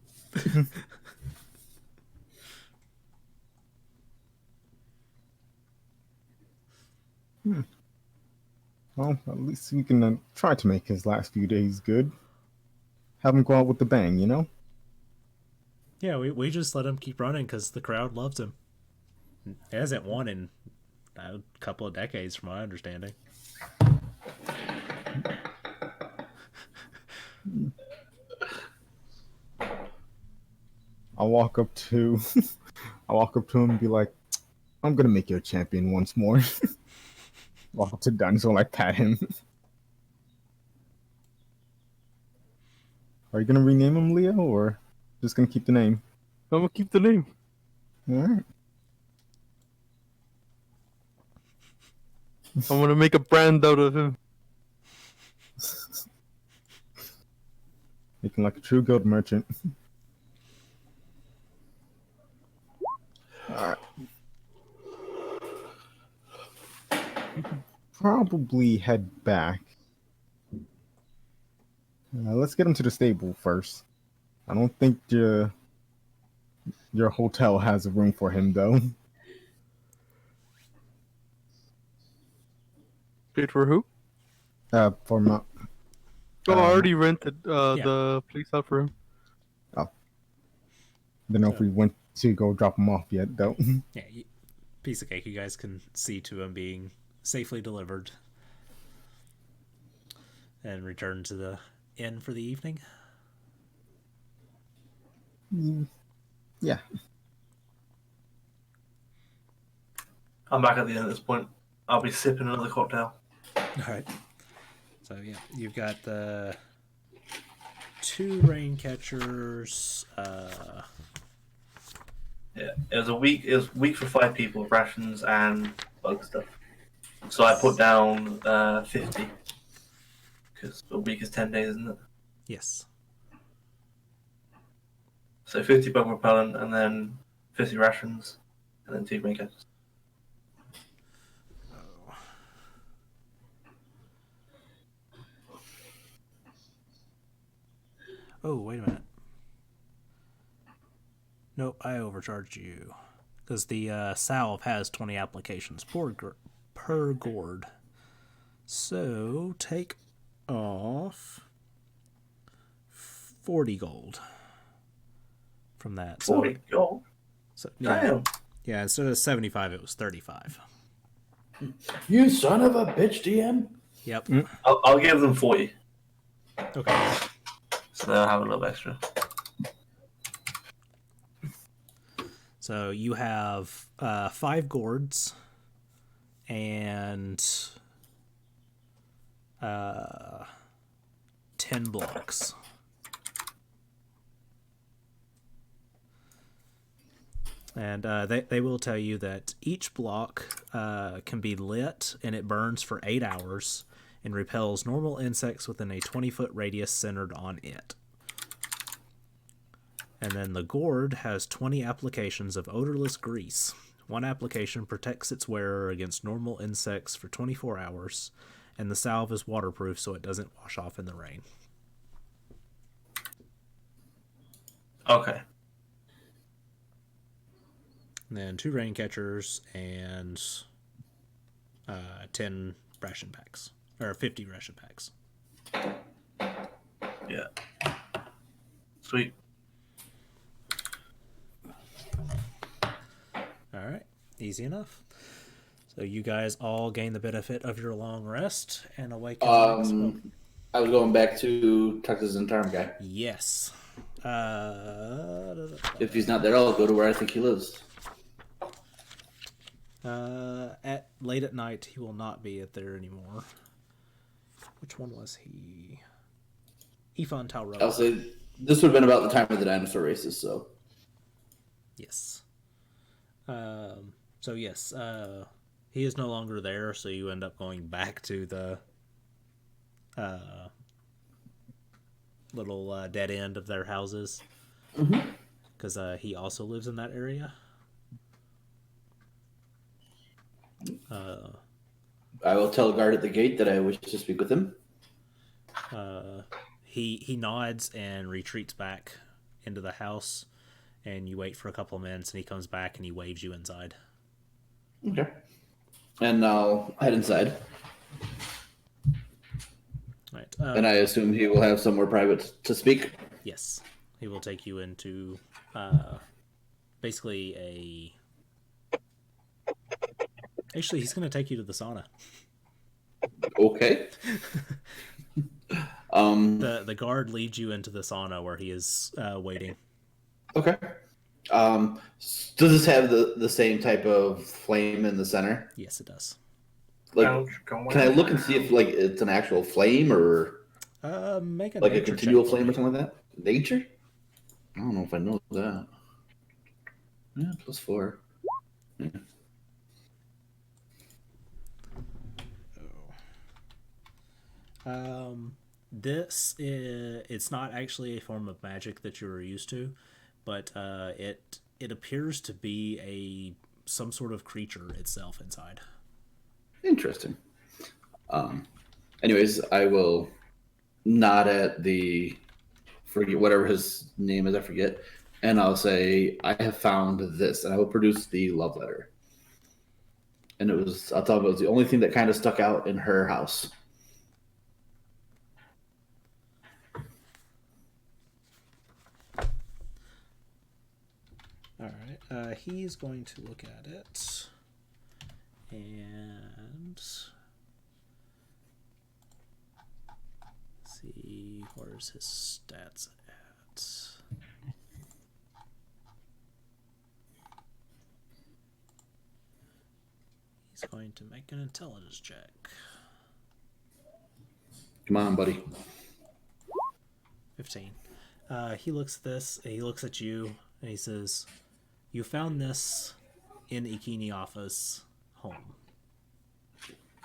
Well, at least we can try to make his last few days good. Have him go out with the bang, you know? Yeah, we just let him keep running because the crowd loves him. He hasn't won in a couple of decades, from my understanding. I'll walk up to him and be like, I'm gonna make you a champion once more. Walk up to Dinosaur, like pat him. Are you gonna rename him Leo or just gonna keep the name? I'm gonna keep the name. Alright. I'm gonna make a brand out of him. Looking like a true gold merchant. Alright. Probably head back. Let's get him to the stable first. I don't think your hotel has room for him, though. Paid for who? For my... Oh, I already rented the place out for him. Don't know if we went to go drop him off yet, though. Yeah, piece of cake. You guys can see to him being safely delivered and return to the inn for the evening. Yeah. I'm back at the end at this point. I'll be sipping another cocktail. All right. So yeah, you've got the 2 rain catchers. Yeah, it was a week. It was a week for 5 people, rations and bug stuff. So I put down 50 because a week is 10 days, isn't it? Yes. So 50 bug repellent, and then 50 rations, and then 2 rain catchers. Oh, wait a minute. Nope, I overcharged you. Because the salve has 20 applications per gourd. So, take off 40 gold from that. 40 gold? So, yeah, Damn. yeah, instead of 75, it was 35. You son of a bitch, DM. Yep. I'll give them 40. Okay. So they'll have a little extra. So you have 5 gourds and 10 blocks. And they will tell you that each block can be lit and it burns for 8 hours and repels normal insects within a 20-foot radius centered on it. And then the gourd has 20 applications of odorless grease. 1 application protects its wearer against normal insects for 24 hours, and the salve is waterproof so it doesn't wash off in the rain. Okay. And then 2 rain catchers and 10 ration packs. Or 50 ration packs. Yeah. Sweet. Alright, easy enough. So you guys all gain the benefit of your long rest and awaken. I was going back to Texas and Tarm guy. Yes. If he's not there, I'll go to where I think he lives. At late at night, he will not be at there anymore. Which one was he? Ifan Talro. I'll say this would have been about the time of the dinosaur races, so. Yes. So yes, he is no longer there, so you end up going back to the little dead end of their houses. Because he also lives in that area. I will tell the guard at the gate that I wish to speak with him. He nods and retreats back into the house, and you wait for a couple of minutes, and he comes back and he waves you inside. Okay. And I'll head inside. Right. And I assume he will have somewhere private to speak. Yes, he will take you into basically a. Actually, he's going to take you to the sauna. Okay. The guard leads you into the sauna where he is waiting. Okay. Does this have the same type of flame in the center? Yes, it does. Like, can I look and see if like it's an actual flame or Make a like a nature continual check. flame or something like that? Nature? I don't know if I know that. Yeah, +4. Yeah. It's not actually a form of magic that you're used to, but it appears to be some sort of creature itself inside. Interesting. Anyways, I will nod at forget whatever his name is, I forget, and I'll say, I have found this, and I will produce the love letter. And I'll tell him it was the only thing that kind of stuck out in her house. All right. He's going to look at it and see where's his stats at. He's going to make an intelligence check. Come on, buddy. 15. He looks at this, and he looks at you, and he says, "You found this in Ikini Offa's home."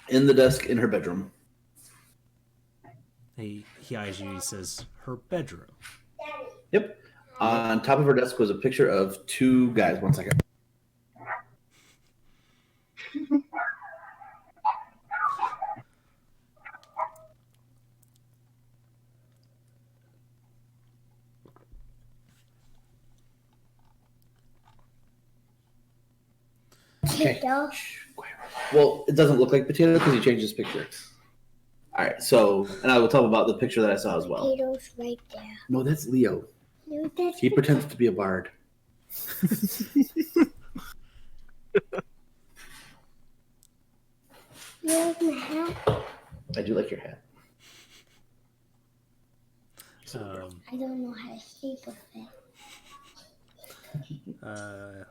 In the desk in her bedroom. He eyes you, he says, "Her bedroom." Yep. On top of her desk was a picture of two guys. One second. Okay. Well, it doesn't look like potato because he changed his picture. All right, so, and I will tell him about the picture that I saw as well. Potatoes right there. No, that's Leo. No, that's He pretends to be a bard. You like my hat? I do like your hat. I don't know how to sleep with it.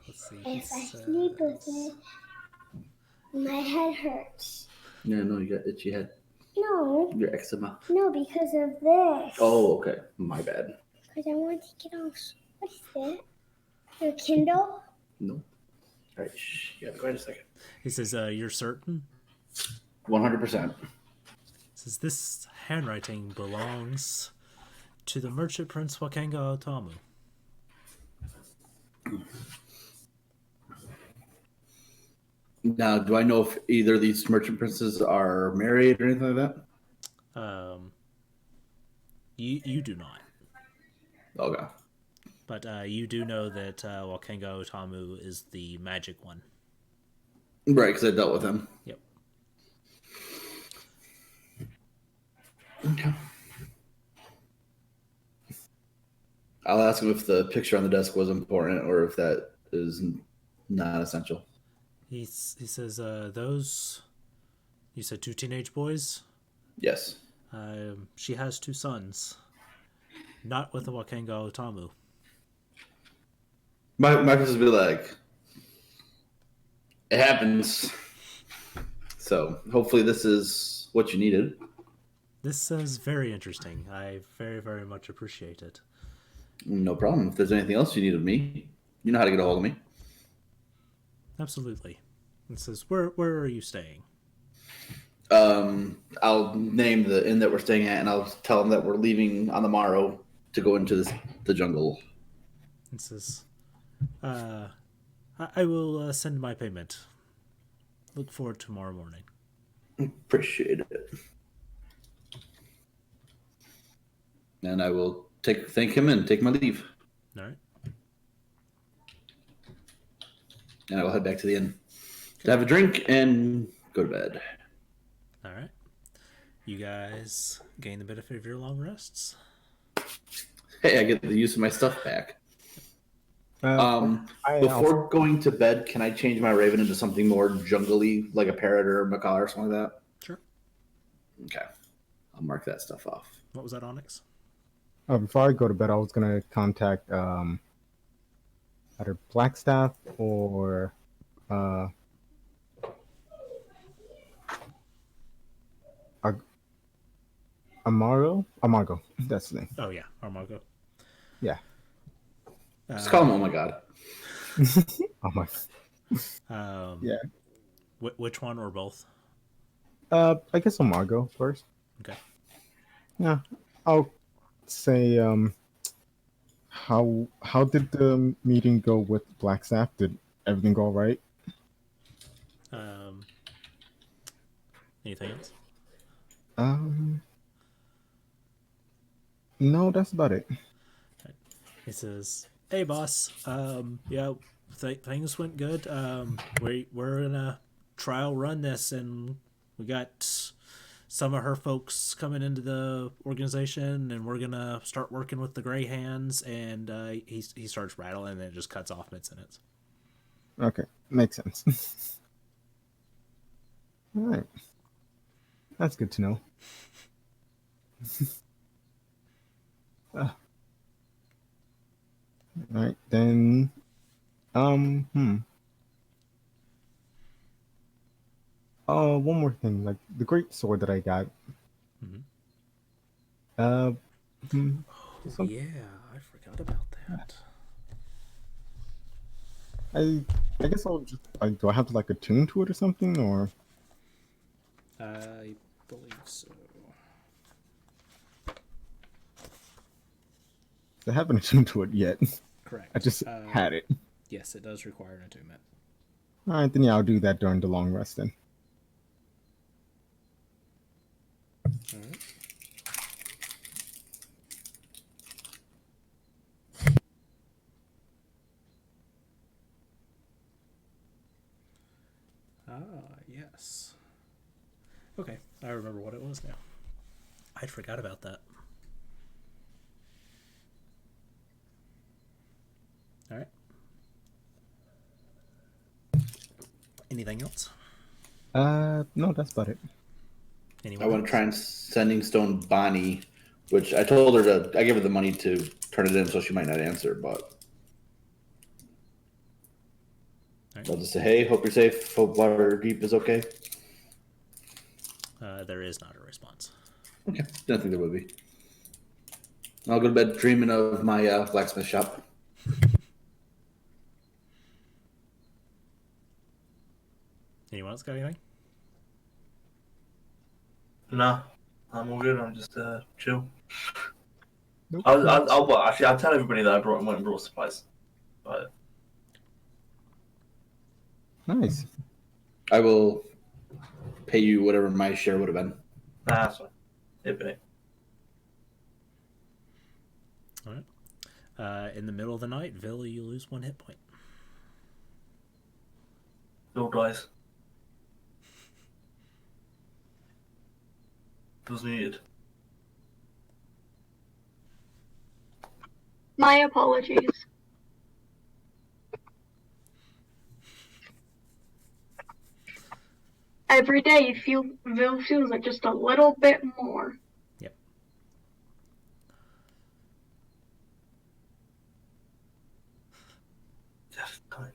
Let's see. If I sleep with it, my head hurts. Yeah, no, you got itchy head. No, Your eczema. no, because of this. Oh, okay. My bad. Because I want to get off. What is that? Your Kindle? No. All right, shh. Yeah, go ahead a second. He says, "You're certain?" 100%. He says, "This handwriting belongs to the merchant prince Wakenga Otamu." Now, do I know if either of these merchant princes are married or anything like that? You do not. Okay. But you do know that Wakenga Otamu is the magic one. Right, because I dealt with him. Yep. Okay. I'll ask him if the picture on the desk was important or if that is not essential. He says, "Those, you said 2 teenage boys? Yes. She has 2 sons. Not with the Wakenga Otamu." Marcus would be like, it happens. So hopefully this is what you needed. This is very interesting. I very, very much appreciate it. No problem. If there's anything else you need of me, you know how to get a hold of me. Absolutely. It says, where are you staying? I'll name the inn that we're staying at, and I'll tell them that we're leaving on the morrow to go into the jungle. It says, I will send my payment. Look forward to tomorrow morning. Appreciate it. And I will thank him and take my leave. All right. And I will head back to the inn to have a drink and go to bed. All right. You guys gain the benefit of your long rests. Hey, I get the use of my stuff back. Before going to bed, can I change my raven into something more jungly, like a parrot or a macaw or something like that? Sure. Okay. I'll mark that stuff off. What was that, Onyx? Before I go to bed, I was gonna contact either Blackstaff or Amargo. That's the name. Oh, yeah. Armago. Yeah. Just call him. Oh my god. Oh my. Yeah. Which one or both? I guess Amargo first. Okay. Yeah, I'll say, how did the meeting go with Blackstaff? Did everything go all right? Anything else? Um, no, that's about it. He says, "Hey, boss. Yeah, things went good. We're gonna trial run this, and we got some of her folks coming into the organization, and we're gonna start working with the Gray Hands." And he starts rattling, and it just cuts off mid-sentence. Okay, makes sense. All right, that's good to know. All right, then. One more thing, like the great sword that I got. Mhm. Some- Yeah, I forgot about that. I guess I'll just like. Do I have to like attune to it or something, or I believe so. I haven't attuned to it yet. Correct. I just had it. Yes, it does require an attunement. All right, then yeah, I'll do that during the long rest then. All right. Yes. Okay, I remember what it was now. I forgot about that. All right. Anything else? No, that's about it. Anyone I want else? to try and sending stone Bonnie, which I told her to. I gave her the money to turn it in, so she might not answer. But All right. I'll just say, "Hey, hope you're safe. Hope Waterdeep is okay." There is not a response. Okay, didn't think there would be. I'll go to bed dreaming of my blacksmith shop. Anyone else got anything? Nah, I'm all good. I'm just chill. Nope. I'll tell everybody that I went and brought supplies. But Nice. I will pay you whatever my share would have been. nah, that's fine. It'd be. All right. In the middle of the night, Vil, you lose 1 hit point. Bill dies. Bill's needed. My apologies. Every day, Vil feels like just a little bit more. Yep. Death time.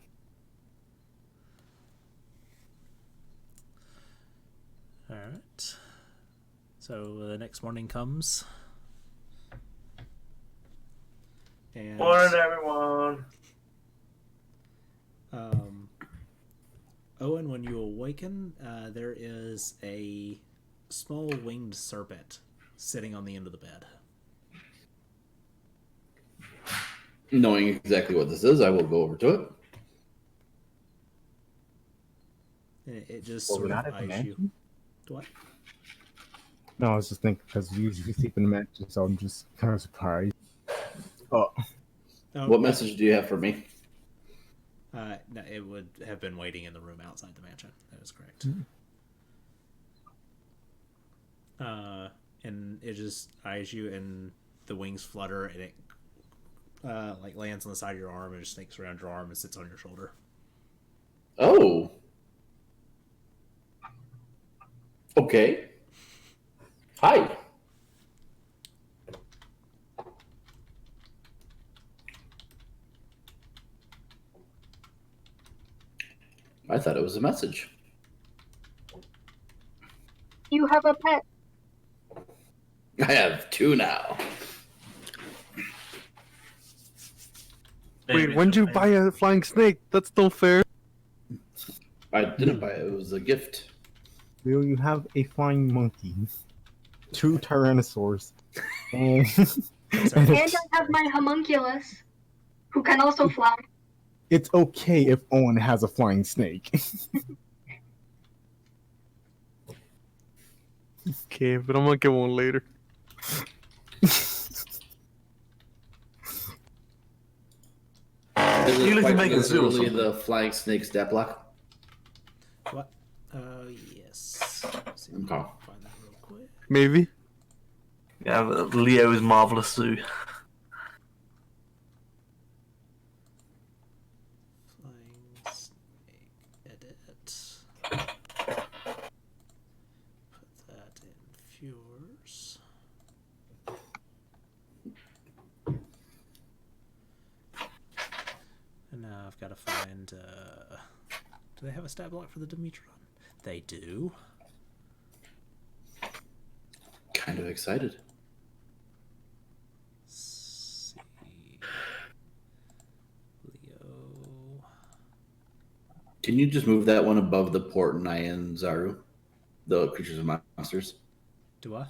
All right. So the next morning comes. And Morning, everyone. Owen, when you awaken, there is a small winged serpent sitting on the end of the bed. Knowing exactly what this is, I will go over to it. And it just Well, sort we're of not at the eyes you. mansion? What? No, I was just thinking because you usually sleep in the mansion, so I'm just kind of surprised. Oh, Oh, What message do you have for me? No, it would have been waiting in the room outside the mansion. That is correct. And it just eyes you, and the wings flutter, and it like lands on the side of your arm, and just snakes around your arm and sits on your shoulder. Oh. Okay. Hi. I thought it was a message. You have a pet. I have 2 now. Wait, when'd you buy a flying snake? That's no fair. I didn't buy it. It was a gift. Will you have a flying monkey, 2 tyrannosaurs, And, Sorry. And I have my homunculus, who can also fly. it's okay if Owen has a flying snake. Okay, but I'm gonna get one later. Is You it look quite to make a zoo or literally something. the flying snake stat block? What? Yes. Let's see if I Okay. can find that real quick. Maybe. Yeah, Leo's marvelous zoo. Flying snake edit. Put that in viewers. And now I've got to find. Do they have a stat block for the Dimetrodon? They do. Kind of excited. Let's see. Leo. Can you just move that one above the Port Nyan Zaru? The creatures and monsters. Do I?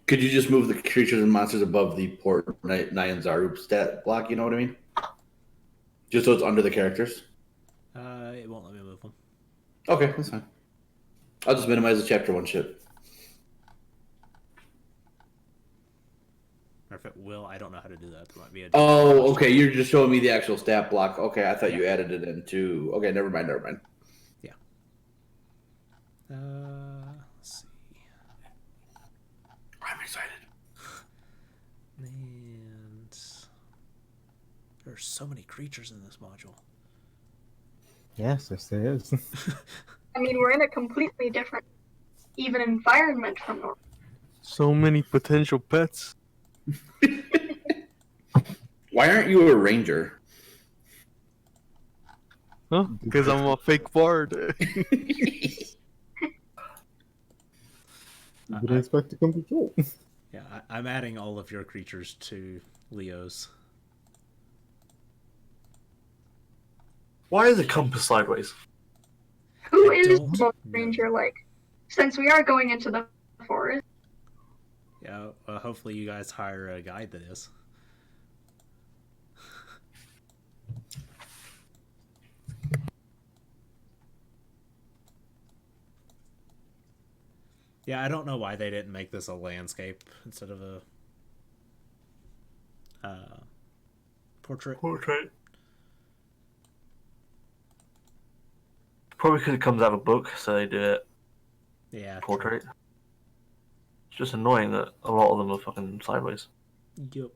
Could you just move the creatures and monsters above the Port Nyan Zaru stat block? You know what I mean? Just so it's under the characters. It won't let me move them. Okay, that's fine. I'll just minimize the chapter 1 shit. Or if it will, I don't know how to do that. There might be a. Oh, okay. You're just showing me the actual stat block. Okay, I thought you added it in too. Okay, never mind. Yeah. Let's see. I'm excited. And there's so many creatures in this module. Yes, there is. I mean, we're in a completely different, even environment from normal. So many potential pets. Why aren't you a ranger? Huh? Because I'm a fake bard. You would expect to come control. Yeah, I'm adding all of your creatures to Leo's. Why is the compass sideways? Who I is don't the know. ranger like? Since we are going into the forest, Yeah, hopefully you guys hire a guide that is. Yeah, I don't know why they didn't make this a landscape instead of a portrait. Portrait. Probably because it comes out of a book, so they do it Yeah, portrait. It's just annoying that a lot of them are fucking sideways. Yep.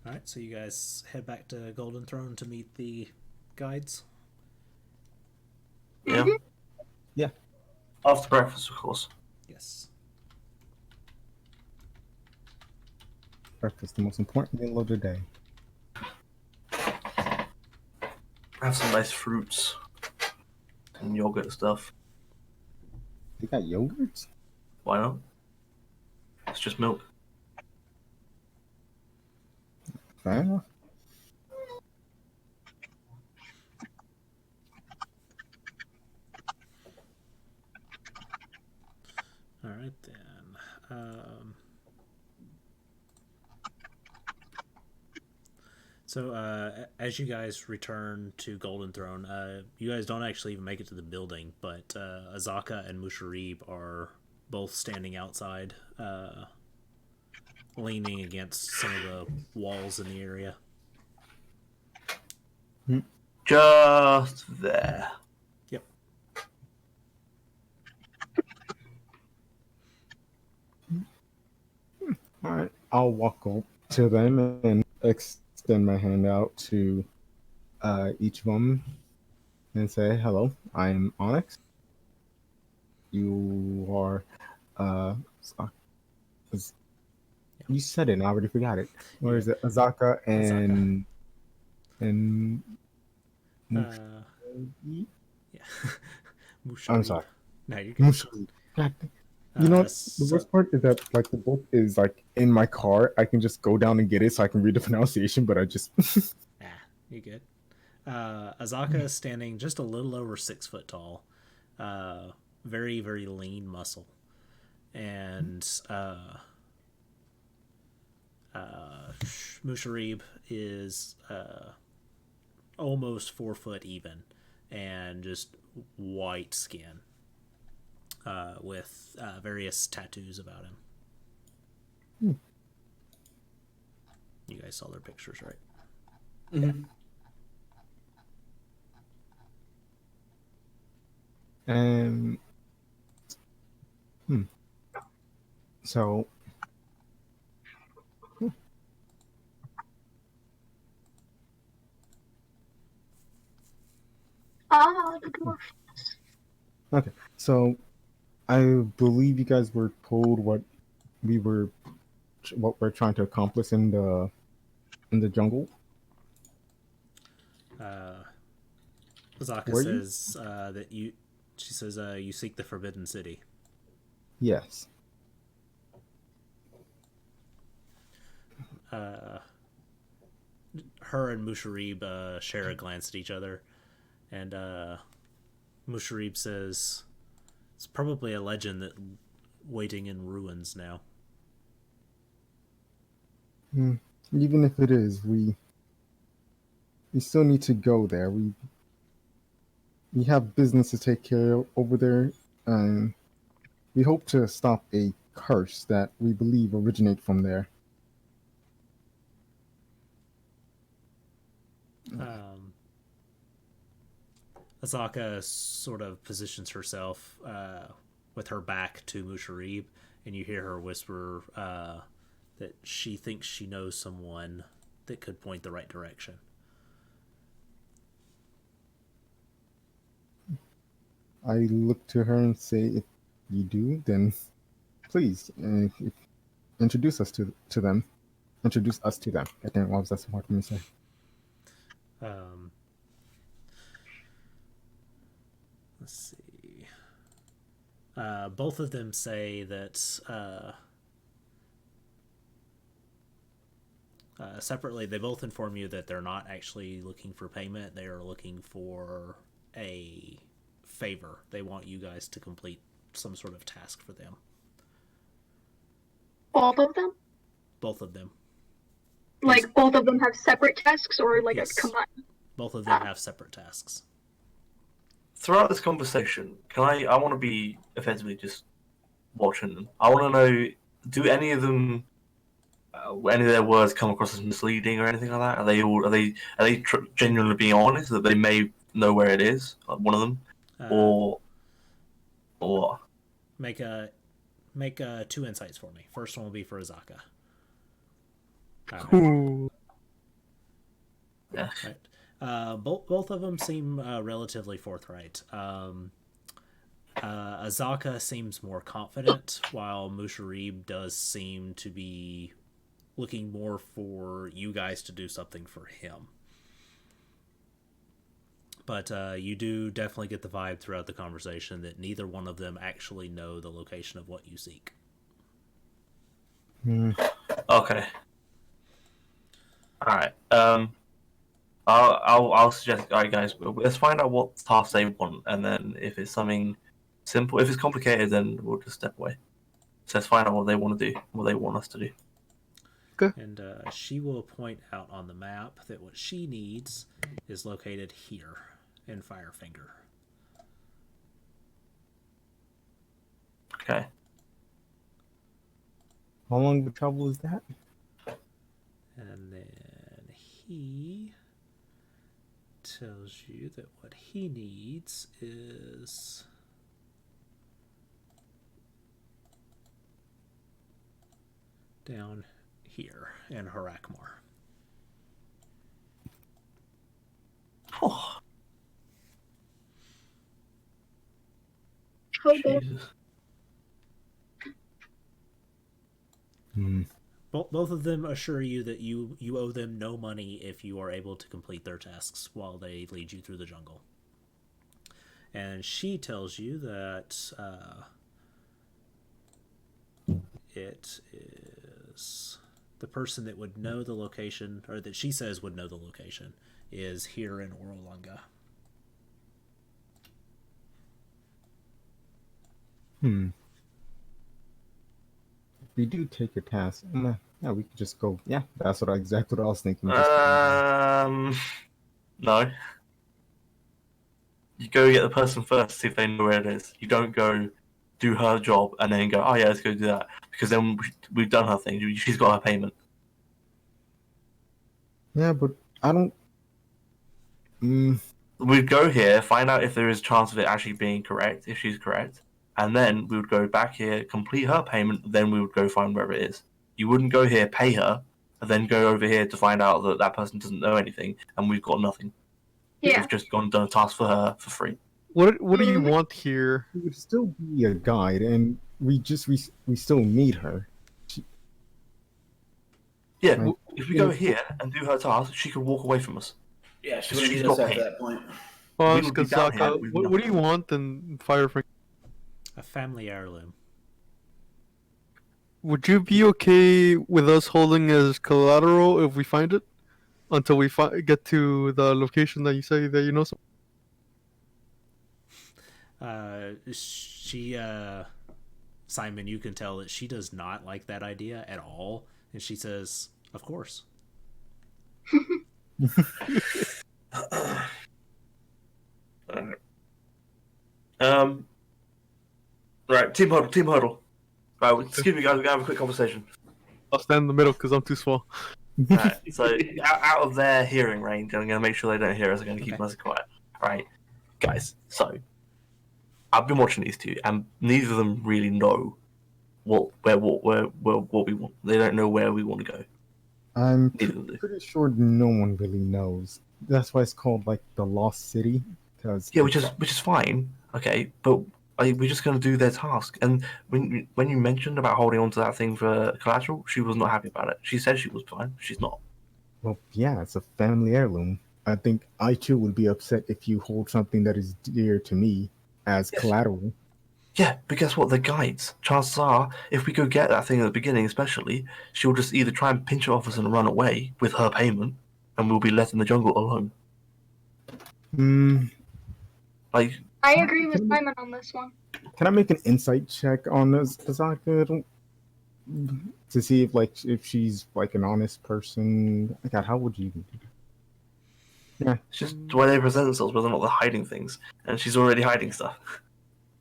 Alright, so you guys head back to Golden Throne to meet the guides. Yeah. Yeah. After breakfast, of course. Yes. Breakfast, the most important meal of the day. Have some nice fruits and yogurt and stuff. They got yogurts? Why not? It's just milk. Fair enough. Alright then. So, as you guys return to Golden Throne, you guys don't actually even make it to the building, but Azaka and Musharib are both standing outside, leaning against some of the walls in the area. Just there. Yep. Alright, I'll walk up to them and extend my hand out to each of them and say, hello, I'm Onyx. You are, you said it and I already forgot it. Or is it Azaka and, Yeah. I'm Musharib. sorry. No, you're good. Musharib. God, You know, the So, worst part is that like the book is like in my car. I can just go down and get it so I can read the pronunciation, but I just you good. Azaka is standing just a little over 6 foot tall. Very, very lean muscle. And Musharib is almost 4 foot even and just white skin with various tattoos about him. You guys saw their pictures, right? Mm-hmm. um so Ah, the dwarf. okay. So I believe you guys were told what we're trying to accomplish in the jungle. Azaka Were you? says she says you seek the Forbidden City. Yes. Her and Musharib share a glance at each other, and Musharib says, "It's probably a legend that waiting in ruins now." Even if it is, we still need to go there. We have business to take care of over there, and we hope to stop a curse that we believe originate from there. Azaka sort of positions herself with her back to Musharib, and you hear her whisper that she thinks she knows someone that could point the right direction. I look to her and say, if you do, then please introduce us to them. Introduce us to them. I think what was that so hard for me to say? Let's see. Both of them say that separately, they both inform you that they're not actually looking for payment. They are looking for a favor. They want you guys to complete some sort of task for them. All of them? Both of them. Like, both of them have separate tasks, or like Yes. a combined? Both of them have separate tasks. Throughout this conversation, I want to be effectively just watching them. I want to know, do any of them, any of their words come across as misleading or anything like that? Are they genuinely being honest that they may know where it is, like one of them, or what? Make 2 insights for me. First one will be for Azaka. Yeah. Right. Both of them seem relatively forthright. Azaka seems more confident, while Musharib does seem to be looking more for you guys to do something for him. But you do definitely get the vibe throughout the conversation that neither one of them actually know the location of what you seek. Okay. All right. I'll suggest. All right, guys. Let's find out what task they want, and then if it's something simple, if it's complicated, then we'll just step away. So let's find out what they want to do, what they want us to do. Okay. And she will point out on the map that what she needs is located here in Firefinger. Okay. How long of travel is that? And then he tells you that what he needs is down here in Harakmar. Oh, Okay. Jesus. Both of them assure you that you owe them no money if you are able to complete their tasks while they lead you through the jungle. And she tells you that it is the person that would know the location, or that she says would know the location, is here in Orolunga. If we do take a task, yeah, we could just go. Yeah, that's exactly what I was thinking. No. You go get the person first, see if they know where it is. You don't go do her job and then go, oh yeah, let's go do that. Because then we've done her thing. She's got her payment. Yeah, but I don't. We'd go here, find out if there is a chance of it actually being correct, if she's correct. And then we would go back here, complete her payment, then we would go find wherever it is. You wouldn't go here, pay her, and then go over here to find out that that person doesn't know anything, and we've got nothing. Yeah. We've just gone and done a task for her for free. What do you want here? It would still be a guide, and we still need her. Yeah, Right. if we go here and do her task, she could walk away from us. Yeah, she She's wouldn't need not us after paid. that point. Well, We would be down here with what do you want in Firefang? A family heirloom. Would you be okay with us holding as collateral if we find it, until we get to the location that you say that you know? Simon, you can tell that she does not like that idea at all, and she says, "Of course." Right, team huddle. Right, excuse me guys, we're gonna have a quick conversation. I'll stand in the middle because I'm too small. Right, so out of their hearing range, I'm gonna make sure they don't hear us. I'm gonna keep Okay. nice and quiet. Right, guys. So I've been watching these two, and neither of them really know what we want. They don't know where we want to go. I'm Neither of them do. pretty sure no one really knows. That's why it's called like the Lost City. Because Yeah, which is fine. Okay, but we're just gonna do their task. And when you mentioned about holding on to that thing for collateral, she was not happy about it. She said she was fine. She's not. well, yeah, it's a family heirloom. I think I too would be upset if you hold something that is dear to me as Yes. collateral. Yeah, but guess what? They're guides. Chances are, if we go get that thing at the beginning, especially, she'll just either try and pinch it off us and run away with her payment, and we'll be left in the jungle alone. Like, I agree with Simon on this one. Can I make an insight check on this, Asaka, to see if she's like an honest person? God, how would you? Yeah, it's just the way they present themselves, whether or not they're hiding things, and she's already hiding stuff.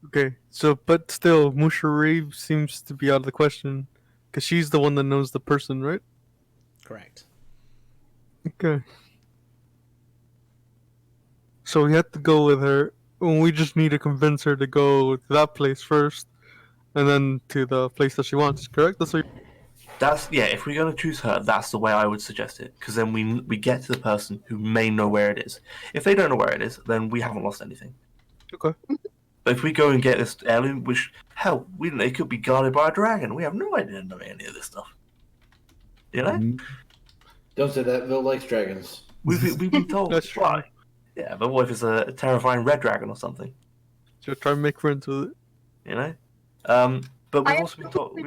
Okay, so but still, Musha Rave seems to be out of the question because she's the one that knows the person, right? Correct. Okay. So we have to go with her. We just need to convince her to go to that place first, and then to the place that she wants. Correct? That's what. If we're gonna choose her, that's the way I would suggest it, because then we get to the person who may know where it is. If they don't know where it is, then we haven't lost anything. Okay. But if we go and get this heirloom, which hell, we don't know, it could be guarded by a dragon. We have no idea about any of this stuff. You know, Don't say that. Bill likes dragons. we've been told. That's true. Why? Yeah, but what if it's a terrifying red dragon or something? So try and make friends with it. You know, but I we've also been told.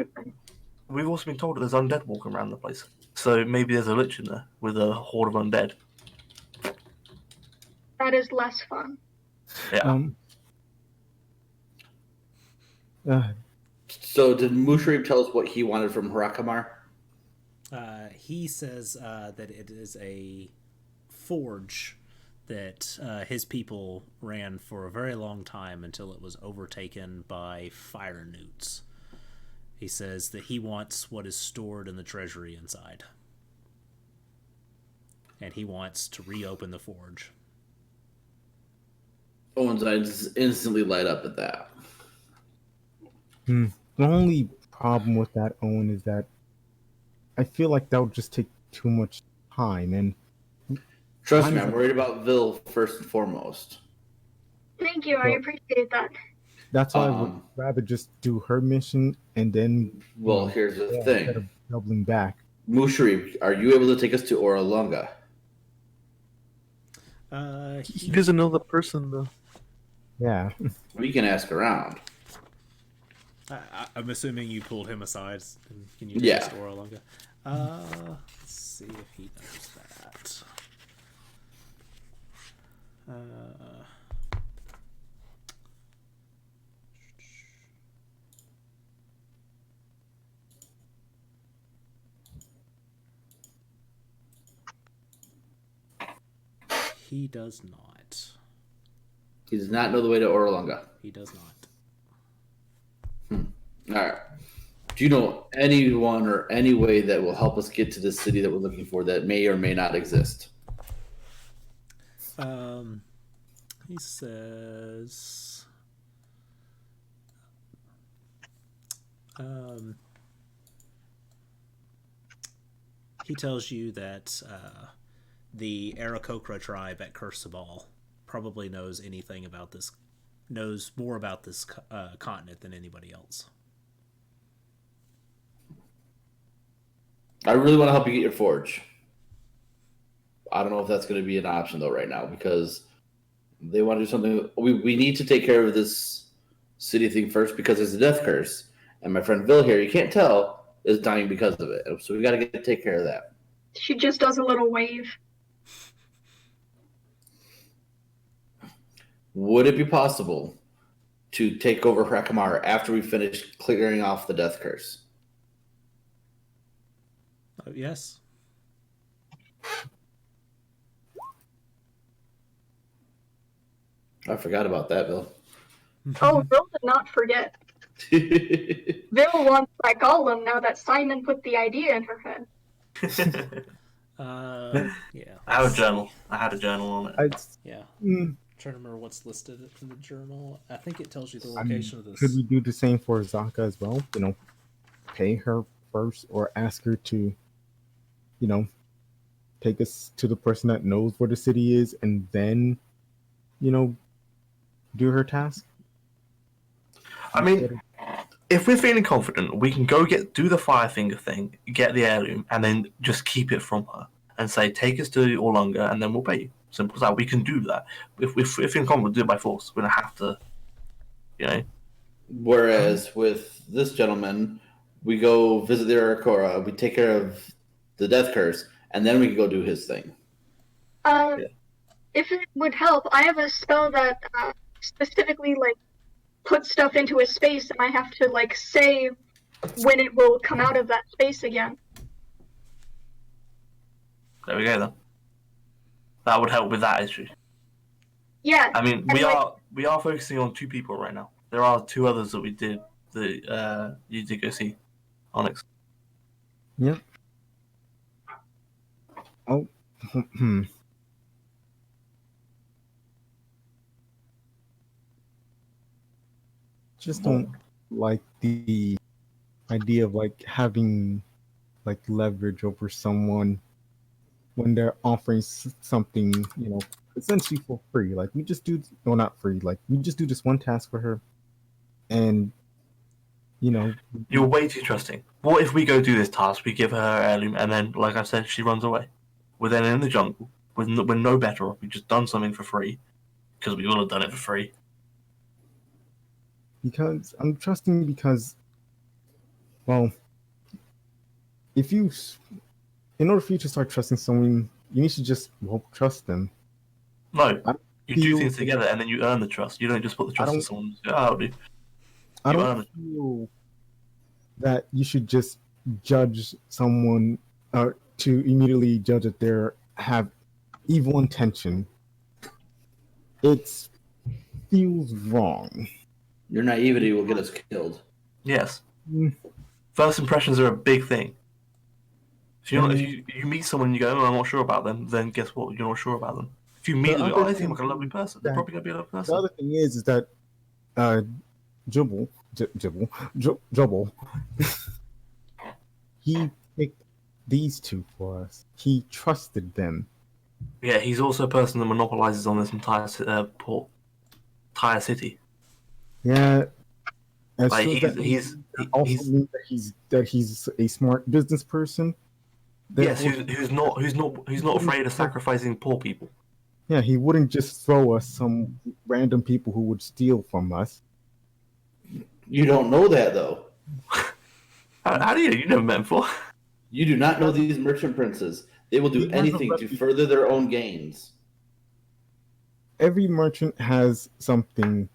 We've also been told that there's undead walking around the place. So maybe there's a lich in there with a horde of undead. That is less fun. Yeah. So did Mushrib tell us what he wanted from Harakamar? He says that it is a forge that his people ran for a very long time until it was overtaken by fire newts. He says that he wants what is stored in the treasury inside. And he wants to reopen the forge. Owen's eyes instantly light up at that. The only problem with that, Owen, is that I feel like that would just take too much time, and Trust me, I'm worried about Vil first and foremost. Thank you. I Well- appreciate that. that's why I would rather just do her mission and then. Well, here's the instead thing. of doubling back. Mushrib, are you able to take us to Oralunga? He doesn't know the person though. Yeah. We can ask around. I'm assuming you pulled him aside. Can you Yeah. restore longer? Let's see if he knows that. He does not. He does not know the way to Orlunga. He does not. All right. Do you know anyone or any way that will help us get to the city that we're looking for that may or may not exist? He says, he tells you that the Aarakocra tribe at Kursabal probably knows anything about this, knows more about this continent than anybody else. I really want to help you get your forge. I don't know if that's going to be an option though right now because they want to do something. We need to take care of this city thing first because there's a death curse, and my friend Bill here, you can't tell, is dying because of it. So we got to take care of that. She just does a little wave. Would it be possible to take over Hrakamar after we finish clearing off the death curse? Yes. I forgot about that, Bill. Oh, Bill did not forget. Bill wants that golem now that Simon put the idea in her head. Yeah. I have a journal. I had a journal on it. Yeah. Mm, Trying to remember what's listed in the journal. I think it tells you the I mean, location of this. could we do the same for Zaka as well? You know, pay her first or ask her to, you know, take us to the person that knows where the city is and then, you know, do her task? I mean, if we're feeling confident, we can go do the Firefinger thing, get the heirloom, and then just keep it from her and say, take us to Orlunga, and then we'll pay you. Simple as that. We can do that. If we're feeling confident, do it by force. We don't have to, you know. Whereas with this gentleman, we go visit the Arakora, we take care of the death curse, and then we can go do his thing. If it would help, I have a spell that specifically like puts stuff into a space, and I have to like say when it will come out of that space again. There we go then. That would help with that issue. Yeah. I mean, and we are focusing on 2 people right now. There are 2 others that we did that you did go see, Onyx. Yeah. Oh. Just don't like the idea of like having like leverage over someone when they're offering something, you know, essentially for free. Like we just do, no, not free. Like we just do this one task for her, and you know, You're way too trusting. What if we go do this task, we give her her heirloom, and then, like I said, she runs away? We're then in the jungle. We're no better off. We've just done something for free because we will have done it for free. because I'm trusting because, well, if you, in order for you to start trusting someone, you need to just trust them. No, you do feel- things together, and then you earn the trust. You don't just put the trust in don't- someone. Oh, I'll do. I You don't earn it. feel that you should just judge someone or to immediately judge that they have evil intention. It feels wrong. Your naivety will get us killed. Yes. Mm. First impressions are a big thing. If you meet someone and you go, oh, I'm not sure about them, then guess what? You're not sure about them. If you meet them, other oh, they seem thing like a lovely person. They're that- probably going to be a lovely The person. other thing is that Jubble, he picked these 2 for us. He trusted them. Yeah, he's also a person that monopolizes on this entire entire city. Yeah. As Like, true as that he's also means that he's a smart business person. yes, Therefore, who's not afraid of sacrificing poor people. yeah, he wouldn't just throw us some random people who would steal from us. You don't know that though. How do you? You never met him before. You do not know these merchant princes. They will do He has a anything to reputation. further their own gains. Every merchant has something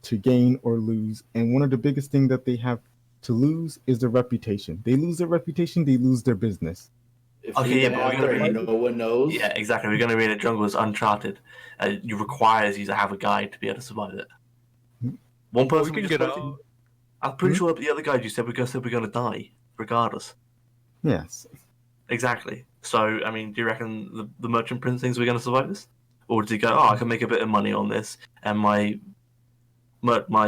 to gain or lose, and one of the biggest things that they have to lose is their reputation. They lose their reputation, they lose their business. If Okay, we yeah, get but out we're there gonna and no one knows, Yeah, exactly. We're going to be in a jungle that's uncharted. It requires you to have a guide to be able to survive it. One person we we can just get spoke to- out. I'm pretty sure the other guide you said we're going to die regardless. Yes. Exactly. So, I mean, do you reckon the merchant prince thinks we're going to survive this, or does he go, "Oh, I can make a bit of money on this, and my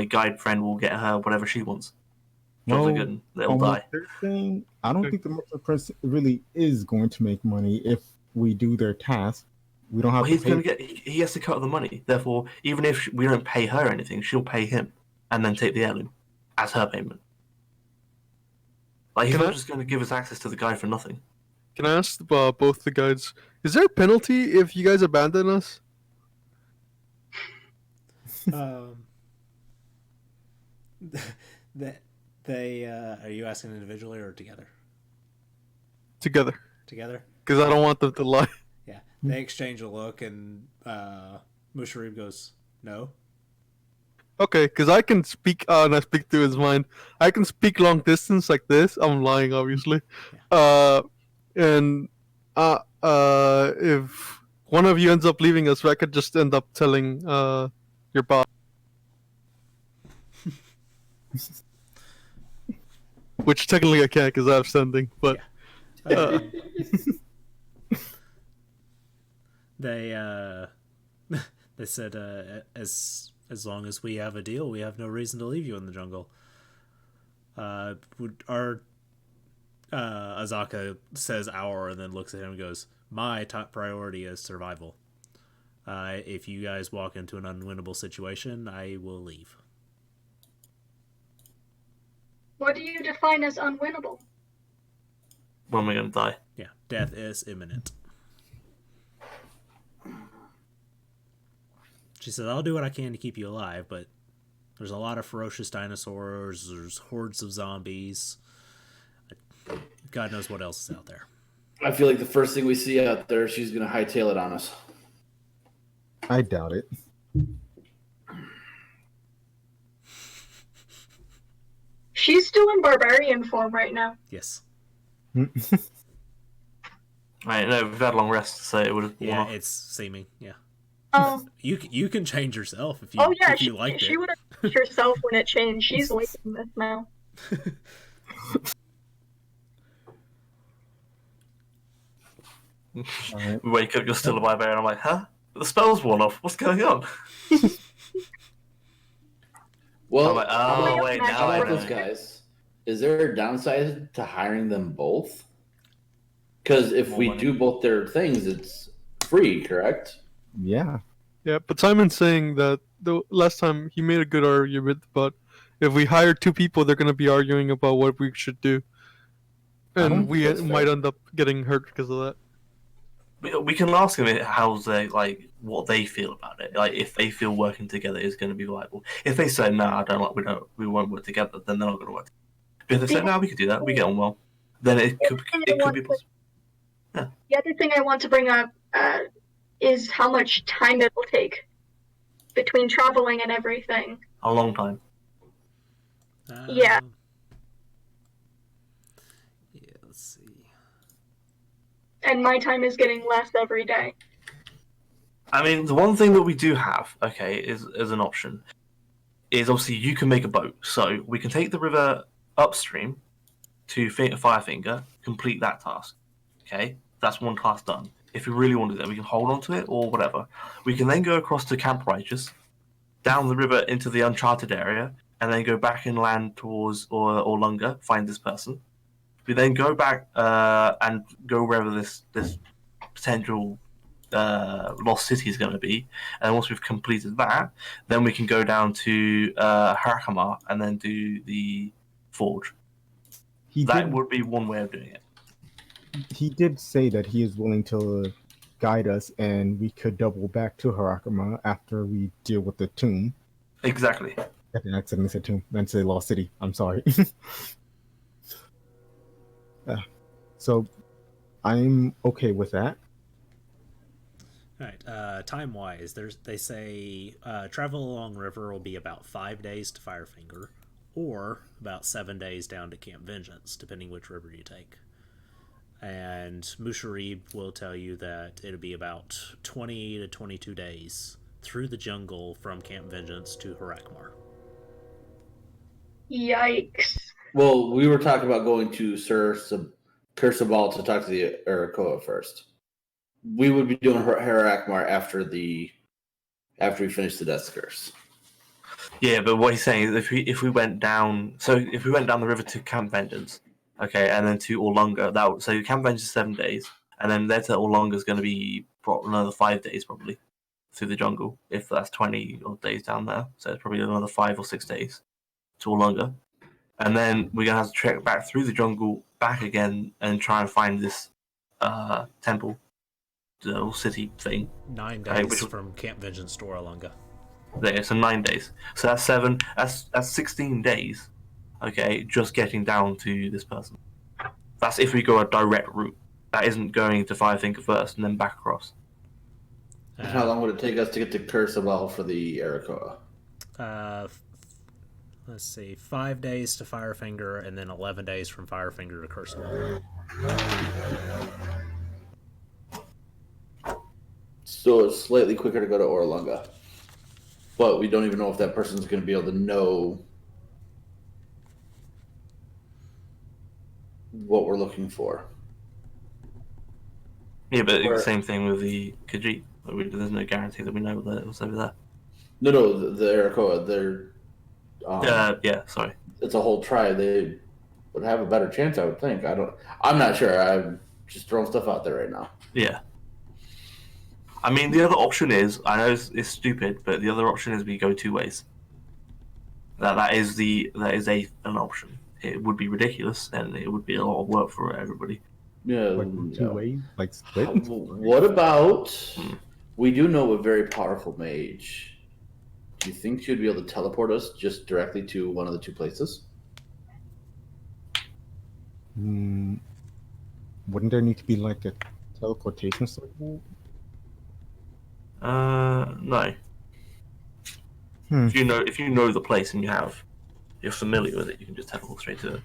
guide friend will get her whatever she wants"? Jobs are Well, good, and they'll on die. what they're saying, I don't think the merchant prince really is going to make money if we do their task. We don't have Well, to he's pay. going to get. He has to cut the money. Therefore, even if we don't pay her anything, she'll pay him, and then take the heirloom as her payment. Like he's Can not I- just going to give us access to the guide for nothing. Can I ask both the guides? Is there a penalty if you guys abandon us? They are you asking individually or together? Together, Together. because I don't want them to lie. Yeah. They exchange a look, and Musharib goes, "No." Okay, because I can speak, and I speak to his mind. I can speak long distance like this. I'm lying, obviously. And if one of you ends up leaving us, I could just end up telling your boss. Which technically I can't because I have sending, but They they said as long as we have a deal, we have no reason to leave you in the jungle. Our Azaka says our and then looks at him and goes, "My top priority is survival. If you guys walk into an unwinnable situation, I will leave." What do you define as unwinnable? When we're going to die. Yeah, death is imminent. She says, "I'll do what I can to keep you alive, but there's a lot of ferocious dinosaurs, there's hordes of zombies. God knows what else is out there." I feel like the first thing we see out there, she's going to hightail it on us. I doubt it. She's still in barbarian form right now. Yes. Right, no, we've had a long rest, so it would have worn Yeah, off. it's seeming. Yeah. Oh, You can change yourself if you oh yeah, if you liked she it. would have changed herself when it changed. She's liking this now. Alright. We wake up, you're still a barbarian. I'm like, huh? The spell's worn off. What's going on? Well, I'm like, oh, wait, how now how I about know. this, guys? Is there a downside to hiring them both? Because if More we money. do both their things, it's free, correct? Yeah. yeah. But Simon's saying that the last time he made a good argument, but if we hire two people, they're going to be arguing about what we should do, I don't and we think that's might fair. end up getting hurt because of that. We can ask them how's they like what they feel about it. Like if they feel working together is going to be viable. If they say no, I don't like we won't work together, then they're not going to work. But if they say no, we could do that. We get on well. Then it could be possible. The other thing I want to bring up is how much time it will take between traveling and everything. A long time. Yeah. Yeah, let's see. And my time is getting less every day. I mean, the one thing that we do have, okay, is as an option, is obviously you can make a boat. So we can take the river upstream to Firefinger, complete that task. Okay, that's one task done. If we really want to do that, we can hold on to it or whatever. We can then go across to Camp Righteous, down the river into the uncharted area, and then go back inland towards Orlunga, find this person. We then go back and go wherever this potential lost city is going to be, and once we've completed that, then we can go down to Harakama and then do the forge. That would be one way of doing it. He did say that he is willing to guide us, and we could double back to Harakama after we deal with the tomb. Exactly. I didn't accidentally say tomb. Meant to say Lost City. I'm sorry. So I'm okay with that. All right. Time wise, they say travel along river will be about 5 days to Firefinger, or about 7 days down to Camp Vengeance, depending which river you take. And Musharib will tell you that it'll be about 20 to 22 days through the jungle from Camp Vengeance to Harakmar. Yikes. Well, we were talking about going to Kursabal to talk to the Urakoa first. We would be doing Harakmar after we finish the Death Curse. Yeah, but what he's saying is if we went down the river to Camp Vengeance, okay, and then to Orlunga, so Camp Vengeance is 7 days, and then there to Orlunga is going to be another 5 days probably through the jungle, if that's 20 odd days down there. So it's probably another 5 or 6 days to Orlunga, and then we're going to have to trek back through the jungle back again and try and find this temple, the little city thing. 9 days from Camp Vengeance to Orlunga. There, so 9 days. So that's 7. That's 16 days. Okay, just getting down to this person. That's if we go a direct route. That isn't going to Firefinger first and then back across. How long would it take us to get to Kursabal for the Urakoa? Let's see, 5 days to Firefinger, and then 11 days from Firefinger to Kursabal. So it's slightly quicker to go to Orlunga. But we don't even know if that person's going to be able to know what we're looking for. Yeah, but the same thing with the Khajiit. There's no guarantee that we know what's over there. No, the Urakoa, they're... yeah, sorry. It's a whole tribe. They would have a better chance, I would think. I'm not sure. I'm just throwing stuff out there right now. Yeah. I mean, the other option is, I know it's stupid, but the other option is we go 2 ways. That is an option. It would be ridiculous, and it would be a lot of work for everybody. Yeah. Like 2 ways, like split. What about? We do know a very powerful mage. Do you think she'd be able to teleport us just directly to one of the 2 places? Wouldn't there need to be like a teleportation circle? No. If you know the place and you're familiar with it, you can just teleport straight to it.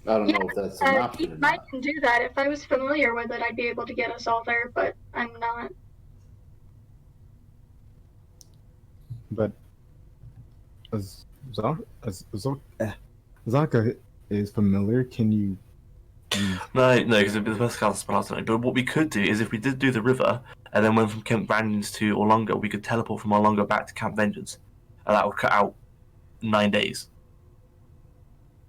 I don't know if that's an option. I can do that. If I was familiar with it, I'd be able to get us all there, but I'm not. But as Zaka is familiar, can you? No, because it'd be the best cast spell out tonight. But what we could do is if we did do the river and then went from Camp Vengeance to Orlunga, we could teleport from Orlunga back to Camp Vengeance, and that would cut out 9 days.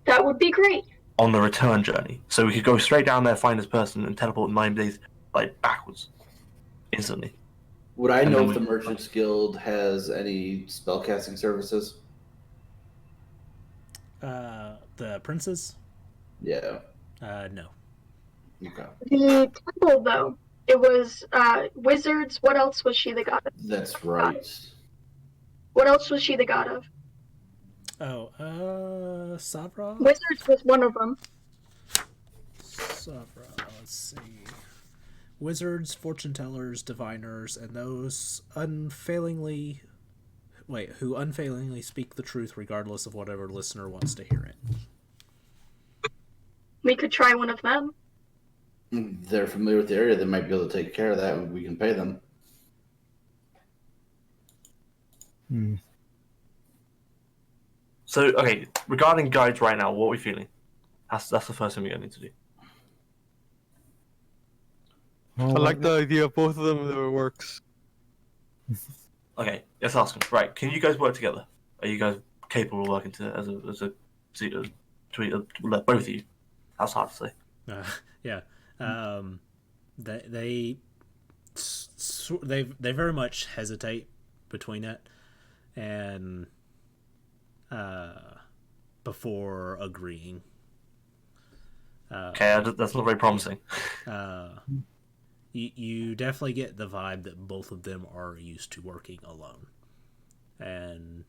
That would be great. On the return journey, so we could go straight down there, find this person, and teleport 9 days like backwards, instantly. Would I know if the Merchants Guild has any spellcasting services? The princes? Yeah. No. Okay. The temple, though, it was wizards. What else was she the god of? That's right. What else was she the god of? Oh, Savra? Wizards was one of them. Savra, let's see. Wizards, fortune tellers, diviners, and those who unfailingly speak the truth regardless of whatever listener wants to hear it. We could try one of them. They're familiar with the area. They might be able to take care of that, and we can pay them. So, okay, regarding guides right now, what are we feeling? That's the first thing we're going to need to do. I like the idea of both of them if it works. Okay, let's ask them. Right, can you guys work together? Are you guys capable of working as a both of you? That's hard to say. Yeah. They very much hesitate between it and before agreeing. Okay, that's not very promising. You definitely get the vibe that both of them are used to working alone. and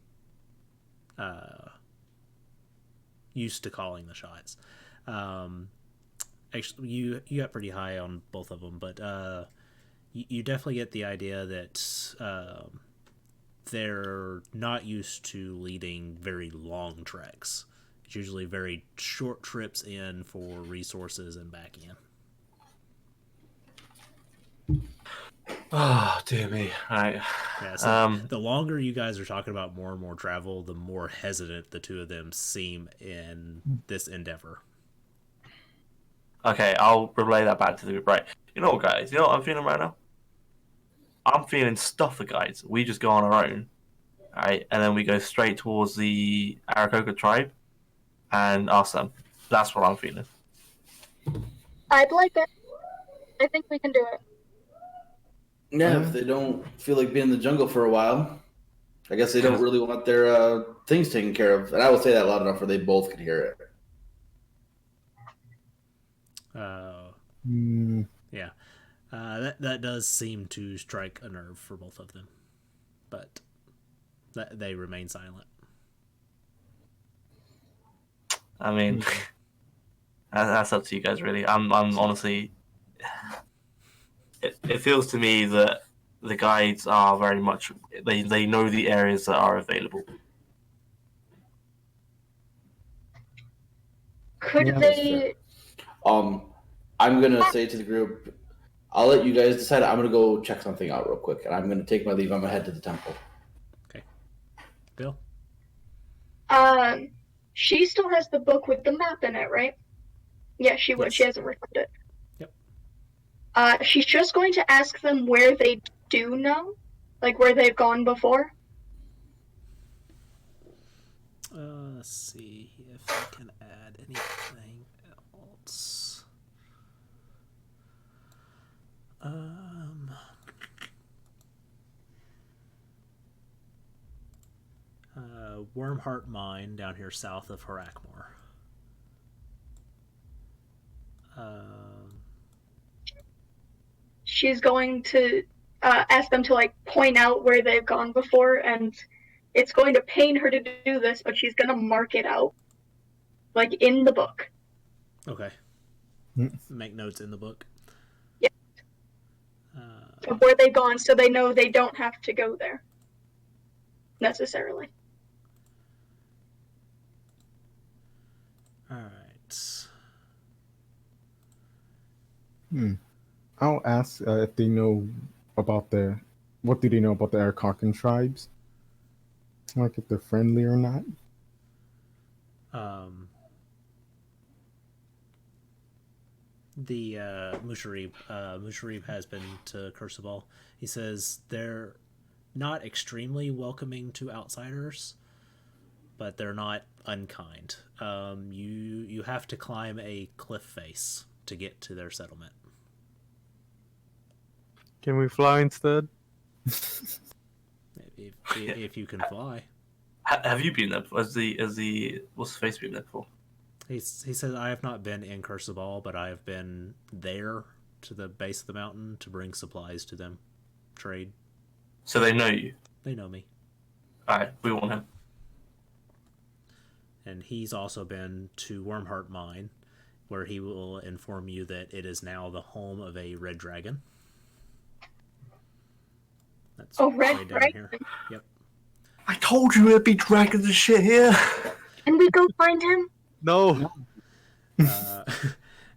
used to calling the shots. Actually, you got pretty high on both of them, but you definitely get the idea that they're not used to leading very long treks. It's usually very short trips in for resources and back in. Oh, dear me. Right. Yeah, so the longer you guys are talking about more and more travel, the more hesitant the two of them seem in this endeavor. Okay, I'll relay that back to the group. Right. You know what, guys? You know what I'm feeling right now? I'm feeling stuff the guys. We just go on our own. Right? And then we go straight towards the Arakoka tribe and ask them. That's what I'm feeling. I'd like it. I think we can do it. Yeah, if they don't feel like being in the jungle for a while, I guess they don't really want their things taken care of. And I will say that loud enough where they both could hear it. Yeah. That does seem to strike a nerve for both of them. But they remain silent. I mean, that's up to you guys, really. I'm honestly... It feels to me that the guides are very much... They know the areas that are available. Could they... I'm going to say to the group, I'll let you guys decide. I'm going to go check something out real quick, and I'm going to take my leave. I'm going to head to the temple. Okay. Bill? She still has the book with the map in it, right? Yeah, she would. Yes. She hasn't returned it. Yep. She's just going to ask them where they do know, like where they've gone before. Let's see if I can add anything else. Wormheart Mine down here south of Harakmor. She's going to ask them to like point out where they've gone before, and it's going to pain her to do this, but she's going to mark it out, like in the book. Okay. Make notes in the book. Yeah. Of where they've gone, so they know they don't have to go there necessarily. All right. I'll ask if they know about what do they know about the Arakarkan tribes? Like if they're friendly or not? The Musharib has been to Kursabal. He says they're not extremely welcoming to outsiders, but they're not unkind. You have to climb a cliff face to get to their settlement. Can we fly instead? If you can fly. Have you been there? What's the face been there for? He says, I have not been in Kursabal, but I have been there to the base of the mountain to bring supplies to them. Trade. So they know you? They know me. Alright, we want him. And he's also been to Wormheart Mine, where he will inform you that it is now the home of a red dragon. That's red dragon? Here. Yep. I told you it'd be dragons and shit here. Can we go find him? No. And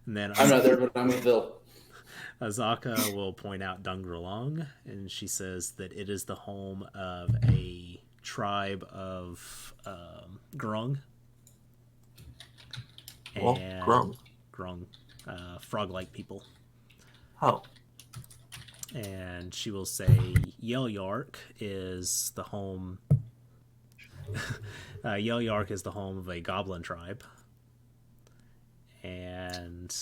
then I'm not there, but I'm with Bill. Azaka will point out Dungralong, and she says that it is the home of a tribe of Grung. What? Grung? Grung. Frog-like people. Oh. And she will say Yelyark is the home... Yelyark is the home of a goblin tribe. And...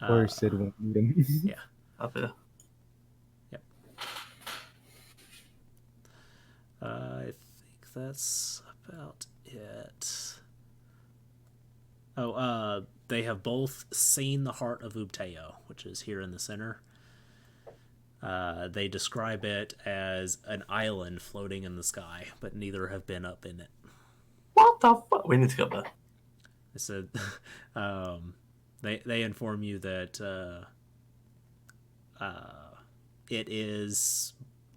Or Sid won't meet him. Yeah. Up here. Yep. I think that's about it. Oh, they have both seen the Heart of Ubteo, which is here in the center. They describe it as an island floating in the sky, but neither have been up in it. What the fuck? We need to go there. They said they inform you that it is.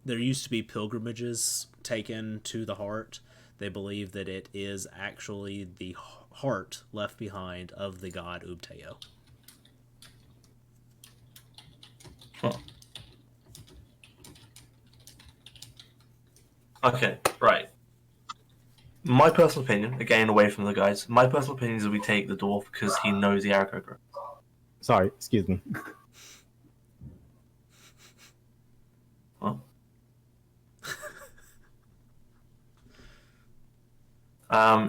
There used to be pilgrimages taken to the heart. They believe that it is actually the heart left behind of the god Ubteo. Huh. Okay, right. My personal opinion, again away from the guys, my personal opinion is that we take the dwarf because he knows the Aarakocra. Sorry, excuse me. What?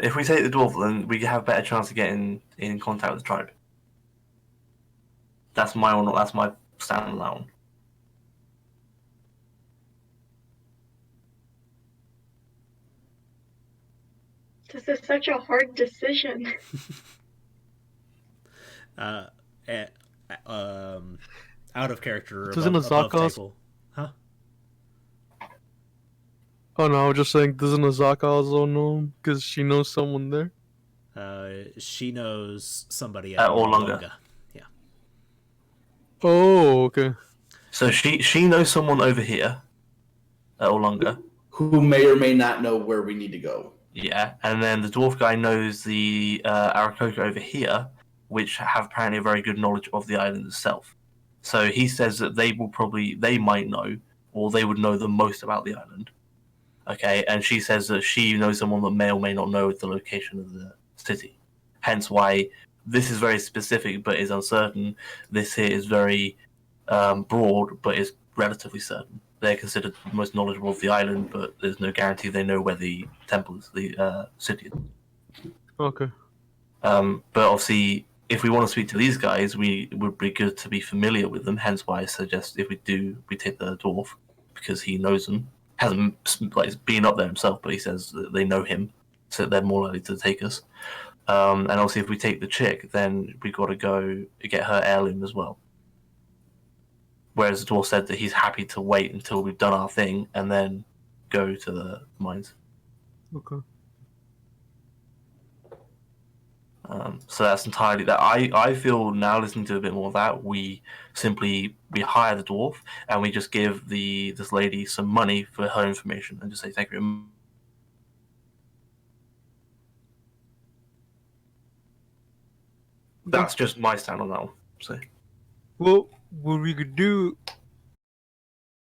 If we take the dwarf, then we have a better chance of getting in contact with the tribe. That's my stand on that one. This is such a hard decision. Out of character. Doesn't above Azaka table. Huh? Oh no, I was just saying, doesn't Azaka also know because she knows someone there? She knows somebody At at Orlunga. Orlunga. Yeah. Oh, okay. So she knows someone over here at Orlunga. Who may or may not know where we need to go. Yeah, and then the dwarf guy knows the Aarakocra over here, which have apparently a very good knowledge of the island itself. So he says that they might know, or they would know the most about the island. Okay, and she says that she knows someone that may or may not know the location of the city. Hence why this is very specific but is uncertain. This here is very broad but is relatively certain. They're considered the most knowledgeable of the island, but there's no guarantee they know where the temple is, the city is. Okay. But obviously, if we want to speak to these guys, it would be good to be familiar with them. Hence why I suggest if we take the dwarf, because he knows them. Hasn't been up there himself, but he says that they know him, so they're more likely to take us. And obviously, if we take the chick, then we got to go get her heirloom as well. Whereas the dwarf said that he's happy to wait until we've done our thing and then go to the mines. Okay. So that's entirely that. I feel now, listening to a bit more of that, we hire the dwarf and we just give this lady some money for her information and just say thank you. That's just my stand on that one. So. Well, what we could do